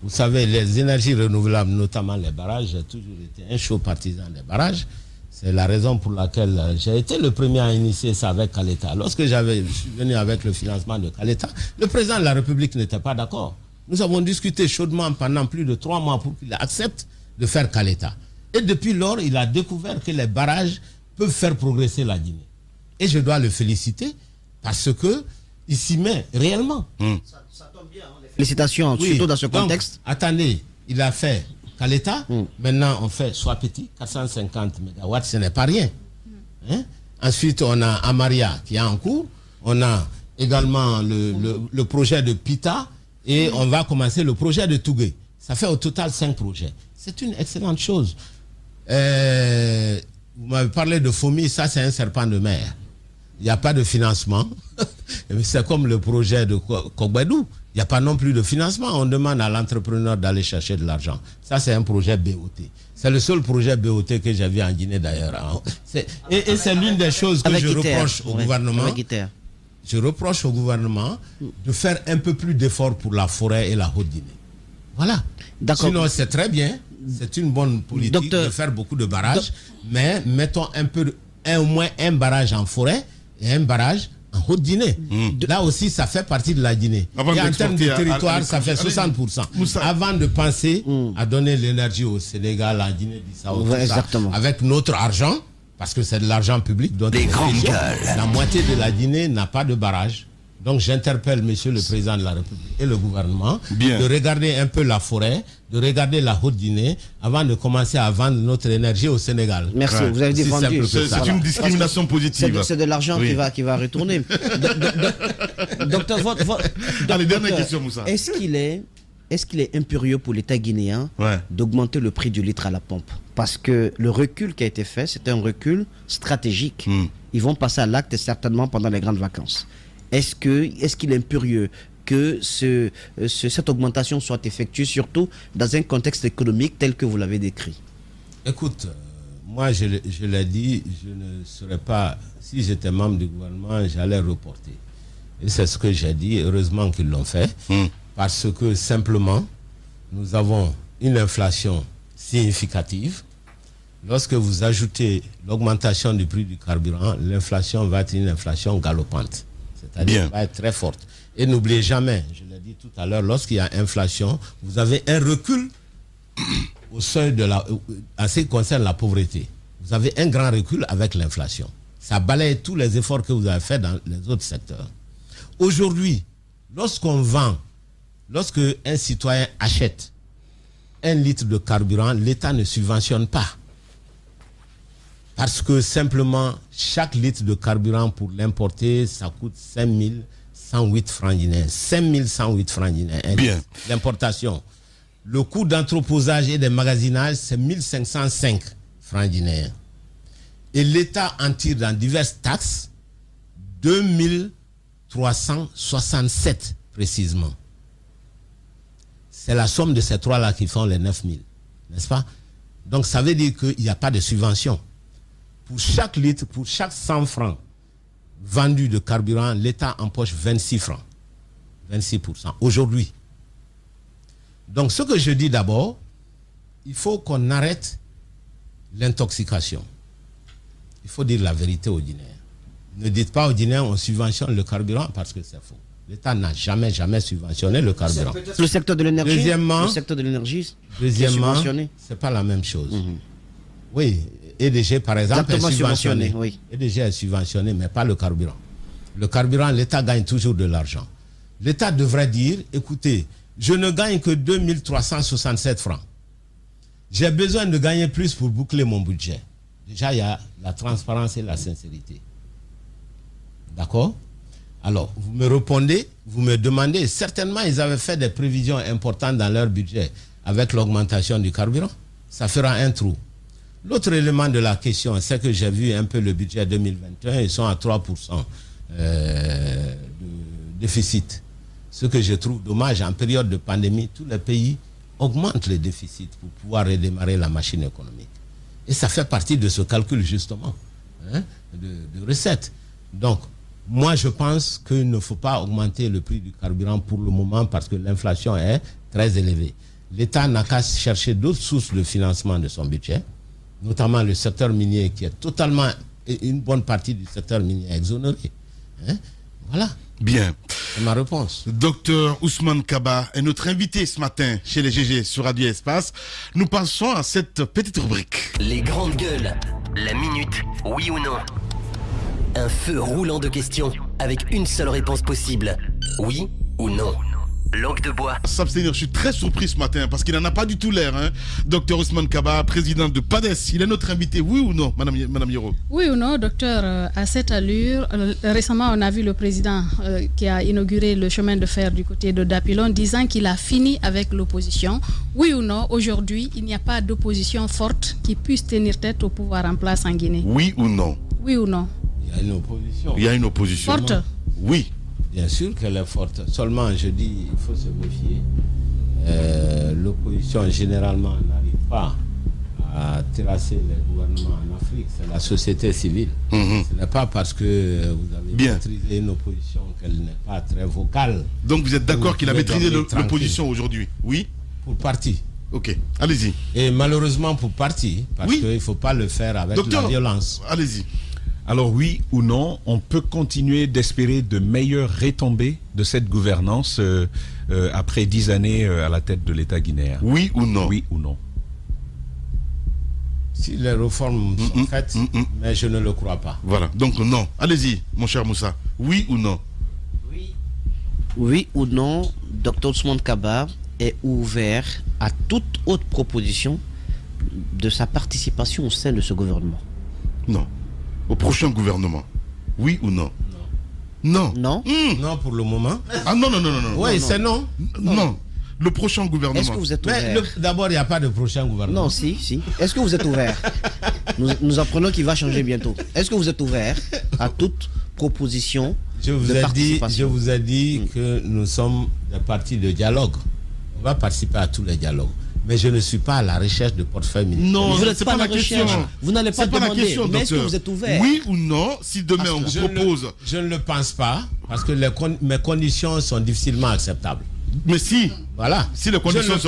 Vous savez, les énergies renouvelables, notamment les barrages, j'ai toujours été un chaud partisan des barrages. C'est la raison pour laquelle j'ai été le premier à initier ça avec Kaleta. Lorsque je suis venu avec le financement de Kaleta, le président de la République n'était pas d'accord. Nous avons discuté chaudement pendant plus de 3 mois pour qu'il accepte de faire Kaleta. Et depuis lors, il a découvert que les barrages peuvent faire progresser la Guinée. Et je dois le féliciter parce que il s'y met réellement. Ça tombe bien, les félicitations, surtout dans ce contexte. Donc, attendez, il a fait Kaleta, maintenant on fait Swapiti, 450 MW, ce n'est pas rien. Ensuite, on a Amaria qui est en cours, on a également le projet de Pita et on va commencer le projet de Tougué. Ça fait au total 5 projets. C'est une excellente chose. Vous m'avez parlé de FOMI, ça c'est un serpent de mer. Il n'y a pas de financement. C'est comme le projet de Kogbedou. Il n'y a pas non plus de financement. On demande à l'entrepreneur d'aller chercher de l'argent. Ça, c'est un projet BOT. C'est le seul projet BOT que j'ai vu en Guinée d'ailleurs. Et c'est l'une des choses que je reproche au gouvernement. Je reproche au gouvernement de faire un peu plus d'efforts pour la forêt et la Haute-Guinée. Voilà. Sinon, c'est très bien. C'est une bonne politique de faire beaucoup de barrages. Mais mettons au moins un barrage en forêt et un barrage en Haute-Guinée. Là aussi, ça fait partie de la Guinée. Et en termes de territoire, ça fait 60%. Avant de penser à donner l'énergie au Sénégal, à Guinée-Bissau, avec notre argent, parce que c'est de l'argent public, donc la moitié de la Guinée n'a pas de barrage. Donc j'interpelle monsieur le président de la République et le gouvernement de regarder un peu la forêt, de regarder la Haute-Guinée avant de commencer à vendre notre énergie au Sénégal. Merci, vous avez défendu. C'est une discrimination positive. C'est de l'argent qui va retourner. Docteur, allez, dernière question, Moussa. Est-ce qu'il est impérieux pour l'État guinéen d'augmenter le prix du litre à la pompe? Parce que le recul qui a été fait, c'était un recul stratégique. Ils vont passer à l'acte certainement pendant les grandes vacances. Est-ce qu'il est impérieux que cette augmentation soit effectuée, surtout dans un contexte économique tel que vous l'avez décrit? Écoute, moi je l'ai dit, je ne serais pas, si j'étais membre du gouvernement, j'allais reporter. Et c'est ce que j'ai dit, heureusement qu'ils l'ont fait, parce que simplement, nous avons une inflation significative. Lorsque vous ajoutez l'augmentation du prix du carburant, l'inflation va être une inflation galopante. C'est-à-dire qu'elle va être très forte. Et n'oubliez jamais, je l'ai dit tout à l'heure, lorsqu'il y a inflation, vous avez un recul au seuil en ce qui concerne la pauvreté. Vous avez un grand recul avec l'inflation. Ça balaye tous les efforts que vous avez faits dans les autres secteurs. Aujourd'hui, lorsque un citoyen achète 1 litre de carburant, l'État ne subventionne pas. Parce que simplement, chaque litre de carburant pour l'importer, ça coûte 5108 francs guinéens. 5108 francs guinéens. L'importation. Le coût d'entreposage et de magasinage, c'est 1505 francs guinéens. Et l'État en tire dans diverses taxes 2367 précisément. C'est la somme de ces trois-là qui font les 9000. N'est-ce pas? Donc ça veut dire qu'il n'y a pas de subvention. Pour chaque litre, pour chaque 100 francs vendus de carburant, l'État empoche 26 francs. 26% aujourd'hui. Donc ce que je dis d'abord, il faut qu'on arrête l'intoxication. Il faut dire la vérité aux Guinéens. Ne dites pas aux Guinéens on subventionne le carburant parce que c'est faux. L'État n'a jamais subventionné le carburant. Le secteur de l'énergie. Deuxièmement, subventionné. c'est pas la même chose. Oui. EDG, par exemple, est subventionné. EDG est subventionné, mais pas le carburant. Le carburant, l'État gagne toujours de l'argent. L'État devrait dire, écoutez, je ne gagne que 2367 francs. J'ai besoin de gagner plus pour boucler mon budget. Déjà, il y a la transparence et la sincérité. D'accord? Alors, vous me répondez, vous me demandez, certainement, ils avaient fait des prévisions importantes dans leur budget avec l'augmentation du carburant. Ça fera un trou. L'autre élément de la question, c'est que j'ai vu un peu le budget 2021, ils sont à 3% de déficit. Ce que je trouve dommage, en période de pandémie, tous les pays augmentent le déficit pour pouvoir redémarrer la machine économique. Et ça fait partie de ce calcul, justement, de recettes. Donc, moi, je pense qu'il ne faut pas augmenter le prix du carburant pour le moment parce que l'inflation est très élevée. L'État n'a qu'à chercher d'autres sources de financement de son budget, notamment le secteur minier qui est totalement, une bonne partie du secteur minier exonéré. Voilà. Bien. C'est ma réponse. Docteur Ousmane Kaba est notre invité ce matin chez les GG sur Radio Espace. Nous passons à cette petite rubrique. Les grandes gueules. La minute, oui ou non. Un feu roulant de questions avec une seule réponse possible. Oui ou non. Langue de bois. S'abstenir, je suis très surpris ce matin parce qu'il n'en a pas du tout l'air. Docteur Ousmane Kaba, président de PADES, il est notre invité, oui ou non, Madame Yoro? Oui ou non, docteur, à cette allure, récemment on a vu le président qui a inauguré le chemin de fer du côté de Dapilon disant qu'il a fini avec l'opposition. Oui ou non, aujourd'hui, il n'y a pas d'opposition forte qui puisse tenir tête au pouvoir en place en Guinée? Oui ou non? Oui ou non? Il y a une opposition. Il y a une opposition. Forte? Oui. Bien sûr qu'elle est forte. Seulement, je dis, il faut se méfier. L'opposition, généralement, n'arrive pas à terrasser les gouvernements en Afrique. C'est la société civile. Ce n'est pas parce que vous avez maîtrisé une opposition qu'elle n'est pas très vocale. Donc, vous êtes d'accord qu'il a maîtrisé l'opposition aujourd'hui? Oui? Pour partie. Ok, allez-y. Et malheureusement pour partie, parce qu'il ne faut pas le faire avec la violence. Allez-y. Alors oui ou non, on peut continuer d'espérer de meilleures retombées de cette gouvernance après 10 années à la tête de l'État guinéen? Oui ou non? Oui ou non? Si les réformes sont faites, mais je ne le crois pas. Voilà, donc non. Allez-y, mon cher Moussa. Oui ou non? Oui ou non, Dr Ousmane Kaba est ouvert à toute autre proposition de sa participation au sein de ce gouvernement? Non. Au prochain gouvernement? Oui ou non? Non. Non. Non pour le moment. Ah non. Oui, c'est non. Non. Le prochain gouvernement. Est-ce que vous êtes ouvert? D'abord, il n'y a pas de prochain gouvernement. Non, si. Est-ce que vous êtes ouvert? Nous apprenons qu'il va changer bientôt. Est-ce que vous êtes ouvert à toute proposition de participation? Je vous ai dit que nous sommes des partis de dialogue. On va participer à tous les dialogues. Mais je ne suis pas à la recherche de portefeuille militaire. Non, vous n'êtes c'est pas pas la la question. Vous n'allez pas demander. Question, mais est-ce que vous êtes ouvert? Oui ou non, si demain on vous propose... Je ne le pense pas, parce que mes conditions sont difficilement acceptables. Mais si, voilà. Si les conditions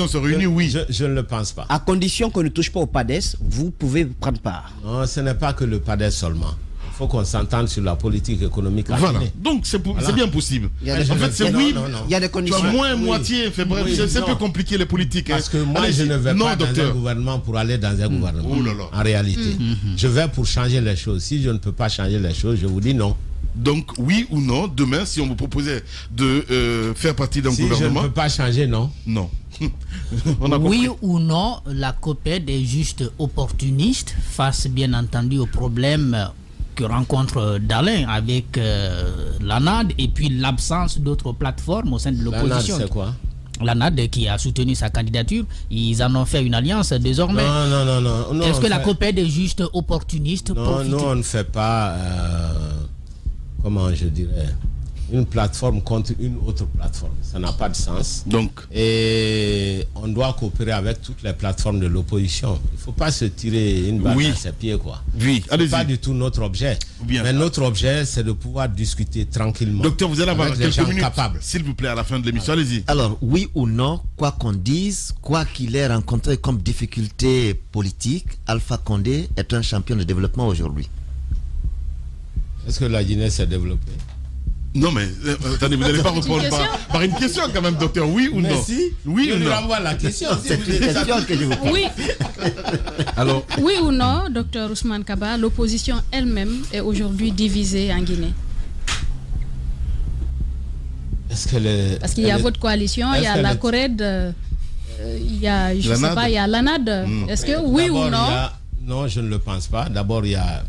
sont réunies, oui. Je ne le pense pas. À condition qu'on ne touche pas au PADES, vous pouvez prendre part. Non, ce n'est pas que le PADES seulement. Il faut qu'on s'entende sur la politique économique. Voilà. Donc c'est bien possible. En fait, c'est oui. Il y a des conditions. Tu as moins moitié. Bref, c'est un peu compliqué les politiques. Parce que moi, je ne vais pas dans un gouvernement pour aller dans un gouvernement. Oh là là. En réalité, je vais pour changer les choses. Si je ne peux pas changer les choses, je vous dis non. Donc, oui ou non, demain, si on vous proposait de faire partie d'un gouvernement... Si je ne peux pas changer, non. Non. Oui ou non, la COPED est juste opportuniste face, bien entendu, aux problèmes que rencontre Dalin avec l'ANAD et puis l'absence d'autres plateformes au sein de l'opposition. L'ANAD, c'est quoi? L'ANAD qui a soutenu sa candidature, ils en ont fait une alliance désormais. Non. Est-ce que la COPED est juste opportuniste? Non, nous on ne fait pas, comment je dirais, une plateforme contre une autre plateforme. Ça n'a pas de sens. Donc. Et on doit coopérer avec toutes les plateformes de l'opposition. Il ne faut pas se tirer une balle dans ses pieds, quoi. Oui, allez-y. C'est pas du tout notre objet. Bien. Mais notre objet, c'est de pouvoir discuter tranquillement. Docteur, vous allez avoir quelques minutes, capables. s'il vous plaît, à la fin de l'émission. Allez-y. Alors, oui ou non, quoi qu'on dise, quoi qu'il ait rencontré comme difficulté politique, Alpha Condé est un champion de développement aujourd'hui. Est-ce que la Guinée s'est développée? Non, mais attendez, vous n'allez pas répondre par une question quand même, docteur. Oui ou non? Si, oui je ou lui non? renvoie la question. C'est une question que je vous pose. Oui. Alors, oui ou non, docteur Ousmane Kaba, l'opposition elle-même est aujourd'hui divisée en Guinée? Parce qu'il y a votre coalition, il y a la CORED, il y a, je ne sais pas, il y a l'ANAD. Est-ce que oui ou non? Non, je ne le pense pas. D'abord, il y a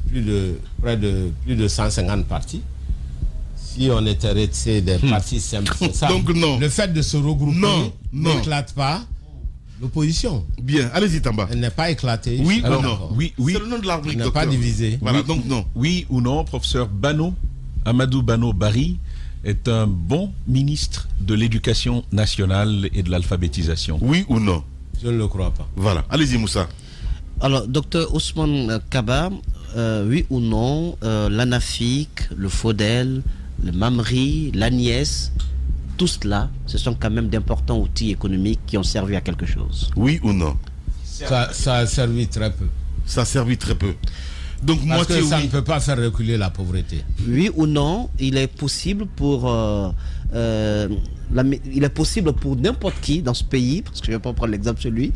près de 150 partis. Si on était resté des partis simples, c'est ça. Donc non. Le fait de se regrouper n'éclate pas l'opposition. Bien, allez-y Tamba. Elle n'est pas éclatée. Oui ou non? Oui. C'est le nom de l'arbitre. Elle n'est pas divisée. Voilà, oui, donc non. Oui ou non, professeur Amadou Bano Barry est un bon ministre de l'éducation nationale et de l'alphabétisation? Oui ou non? Je ne le crois pas. Voilà, allez-y Moussa. Alors, docteur Ousmane Kaba, oui ou non, l'ANAFIC, le FODEL, le MAMRI, l'ANIES, tout cela, ce sont quand même d'importants outils économiques qui ont servi à quelque chose. Oui ou non? Ça a servi très peu. Ça a servi très peu. Donc, parce que ça ne peut pas faire reculer la pauvreté. Oui ou non, il est possible pour n'importe qui dans ce pays, parce que je ne vais pas prendre l'exemple de celui,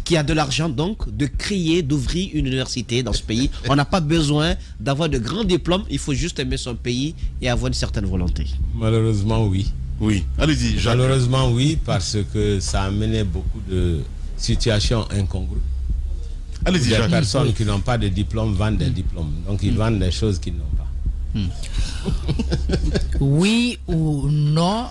qui a de l'argent, donc, de créer, d'ouvrir une université dans ce pays. On n'a pas besoin d'avoir de grands diplômes, il faut juste aimer son pays et avoir une certaine volonté. Malheureusement, oui. Oui, allez-y, Jacques. Malheureusement, oui, parce que ça a amené beaucoup de situations incongrues. Allez-y, Des Jacques. personnes qui n'ont pas de diplôme vendent des diplômes. Donc, ils vendent des choses qu'ils n'ont pas. Oui ou non,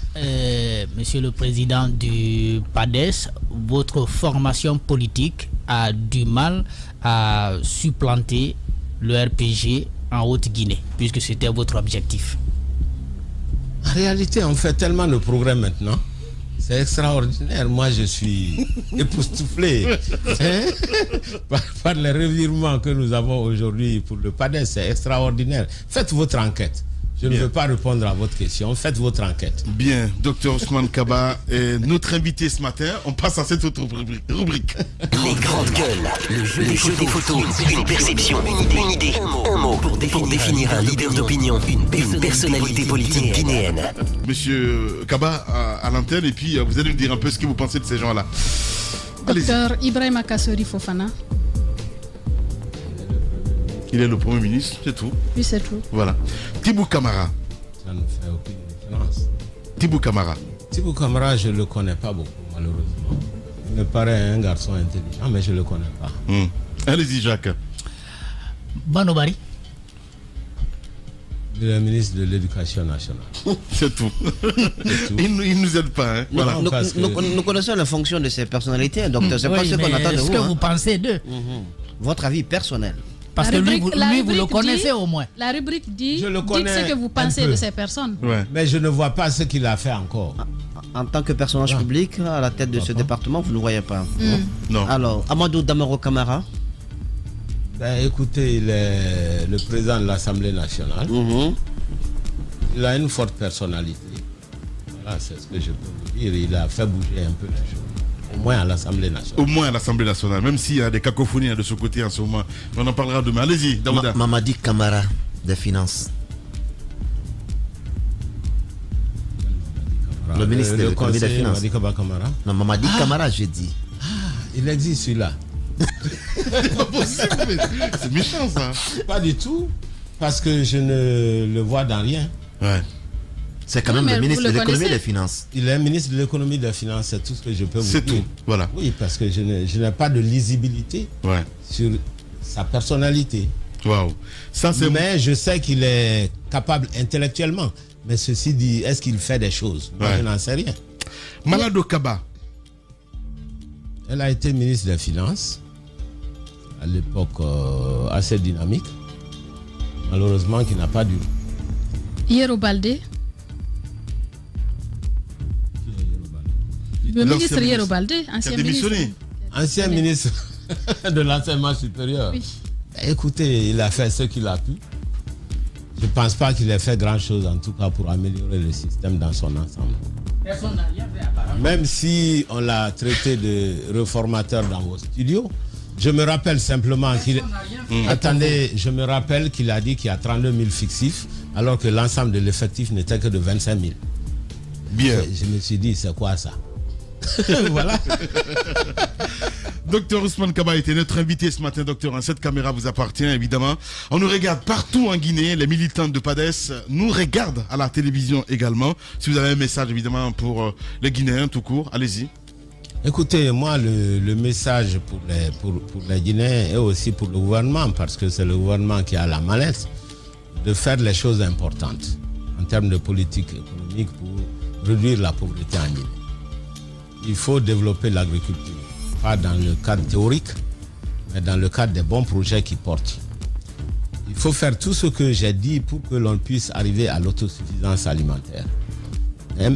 monsieur le président du PADES, votre formation politique a du mal à supplanter le RPG en Haute-Guinée, puisque c'était votre objectif? En réalité, on fait tellement de progrès maintenant. C'est extraordinaire. Moi, je suis époustouflé par les revirements que nous avons aujourd'hui pour le PADES. C'est extraordinaire. Faites votre enquête. Je ne veux pas répondre à votre question. Faites votre enquête. Bien, docteur Ousmane Kaba est notre invité ce matin. On passe à cette autre rubrique. Les grandes gueules, le jeu des photos, une perception, une idée, un mot pour définir un leader d'opinion, une personnalité politique guinéenne. Monsieur Kaba à l'antenne, et puis vous allez nous dire un peu ce que vous pensez de ces gens-là. Docteur Ibrahima Kassori Fofana. Il est le Premier ministre, c'est tout. Oui, c'est tout. Voilà. Tibou Kamara. Ça ne fait aucune différence. Tibou Kamara. Tibou Kamara, je ne le connais pas beaucoup, malheureusement. Il me paraît un garçon intelligent, mais je ne le connais pas. Allez-y, Jacques. Banobari. Le ministre de l'Éducation nationale. C'est tout. Il ne nous aide pas. Hein. Voilà. Nous connaissons la fonction de ces personnalités, docteur. C'est pas ce qu'on attend de vous. Est-ce que vous pensez d'eux? Votre avis personnel. Parce que lui, vous le connaissez au moins. La rubrique dit, je le dites connais ce que vous pensez de ces personnes. Ouais. Mais je ne vois pas ce qu'il a fait encore. En tant que personnage public à la tête de ce département, vous ne le voyez pas. Non. Alors, Amadou Damaro Kamara. Ben, écoutez, il est le président de l'Assemblée nationale. Il a une forte personnalité. Voilà, c'est ce que je peux vous dire. Il a fait bouger un peu les choses. Au moins à l'Assemblée nationale. Au moins à l'Assemblée nationale, même s'il y a des cacophonies de ce côté en ce moment. On en parlera demain. Allez-y, Daouda. Mamadi Kamara, des Finances. Le ministre de l'économie des finances. Non, Mamadi Kamara, j'ai dit. Il existe celui-là. C'est pas possible. C'est méchant ça. Pas du tout. Parce que je ne le vois dans rien. Ouais. C'est quand même le ministre de l'économie et des finances. Il est ministre de l'économie et des finances, c'est tout ce que je peux vous dire. C'est tout, voilà. Oui, parce que je n'ai pas de lisibilité sur sa personnalité. Waouh. Mais je sais qu'il est capable intellectuellement. Mais ceci dit, est-ce qu'il fait des choses? Moi, je n'en sais rien. Malado Kaba. Elle a été ministre des Finances à l'époque assez dynamique. Malheureusement, qui n'a pas duré. Yero Baldé. Le ministre Yero Baldé, ancien ministre. Ancien ministre de l'enseignement supérieur. Oui. Écoutez, il a fait ce qu'il a pu. Je ne pense pas qu'il ait fait grand-chose, en tout cas, pour améliorer le système dans son ensemble. Personne n'a rien fait apparemment. Même si on l'a traité de réformateur dans vos studios, je me rappelle simplement qu'il... Attendez, je me rappelle qu'il a dit qu'il y a 32 000 fictifs, alors que l'ensemble de l'effectif n'était que de 25 000. Bien. Je me suis dit, c'est quoi ça? Voilà. Docteur Ousmane Kaba était notre invité ce matin, docteur. Cette caméra vous appartient, évidemment. On nous regarde partout en Guinée. Les militants de PADES nous regardent à la télévision également. Si vous avez un message, évidemment, pour les Guinéens tout court, allez-y. Écoutez, moi, le message pour les Guinéens et aussi pour le gouvernement, parce que c'est le gouvernement qui a la mallette de faire les choses importantes en termes de politique économique pour réduire la pauvreté en Guinée. Il faut développer l'agriculture, pas dans le cadre théorique, mais dans le cadre des bons projets qui portent. Il faut faire tout ce que j'ai dit pour que l'on puisse arriver à l'autosuffisance alimentaire.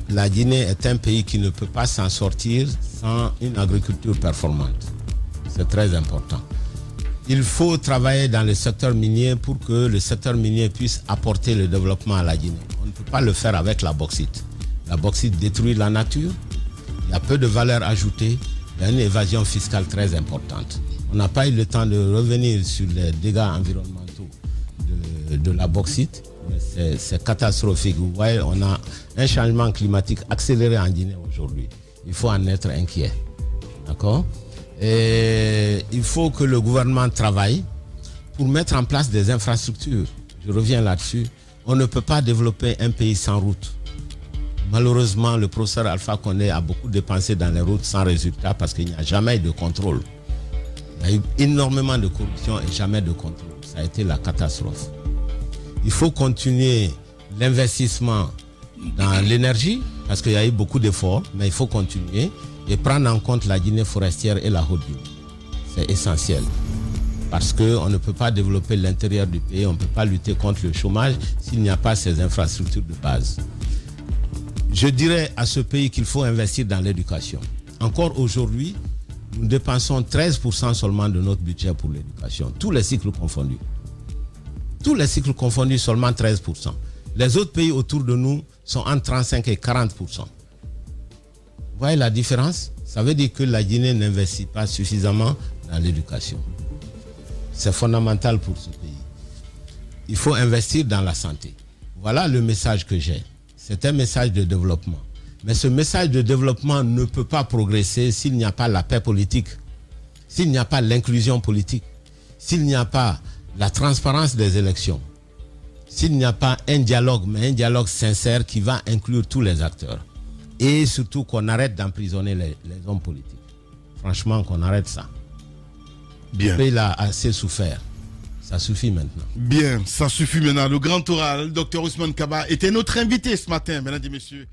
La Guinée est un pays qui ne peut pas s'en sortir sans une agriculture performante. C'est très important. Il faut travailler dans le secteur minier pour que le secteur minier puisse apporter le développement à la Guinée. On ne peut pas le faire avec la bauxite. La bauxite détruit la nature. Il y a peu de valeur ajoutée, il y a une évasion fiscale très importante. On n'a pas eu le temps de revenir sur les dégâts environnementaux de la bauxite. C'est catastrophique. Vous voyez, on a un changement climatique accéléré en Guinée aujourd'hui. Il faut en être inquiet. D'accord? Et il faut que le gouvernement travaille pour mettre en place des infrastructures. Je reviens là-dessus. On ne peut pas développer un pays sans route. Malheureusement, le professeur Alpha Condé a beaucoup dépensé dans les routes sans résultat parce qu'il n'y a jamais eu de contrôle. Il y a eu énormément de corruption et jamais de contrôle. Ça a été la catastrophe. Il faut continuer l'investissement dans l'énergie parce qu'il y a eu beaucoup d'efforts, mais il faut continuer et prendre en compte la Guinée forestière et la Haute-Guinée. C'est essentiel parce qu'on ne peut pas développer l'intérieur du pays, on ne peut pas lutter contre le chômage s'il n'y a pas ces infrastructures de base. Je dirais à ce pays qu'il faut investir dans l'éducation. Encore aujourd'hui, nous dépensons 13% seulement de notre budget pour l'éducation. Tous les cycles confondus. Tous les cycles confondus, seulement 13%. Les autres pays autour de nous sont entre 35 et 40%. Vous voyez la différence? Ça veut dire que la Guinée n'investit pas suffisamment dans l'éducation. C'est fondamental pour ce pays. Il faut investir dans la santé. Voilà le message que j'ai. C'est un message de développement. Mais ce message de développement ne peut pas progresser s'il n'y a pas la paix politique, s'il n'y a pas l'inclusion politique, s'il n'y a pas la transparence des élections, s'il n'y a pas un dialogue, mais un dialogue sincère qui va inclure tous les acteurs. Et surtout qu'on arrête d'emprisonner les hommes politiques. Franchement, qu'on arrête ça. Bien. Le pays a assez souffert. Ça suffit maintenant. Bien, ça suffit maintenant. Le grand oral, le docteur Ousmane Kaba, était notre invité ce matin, mesdames et messieurs.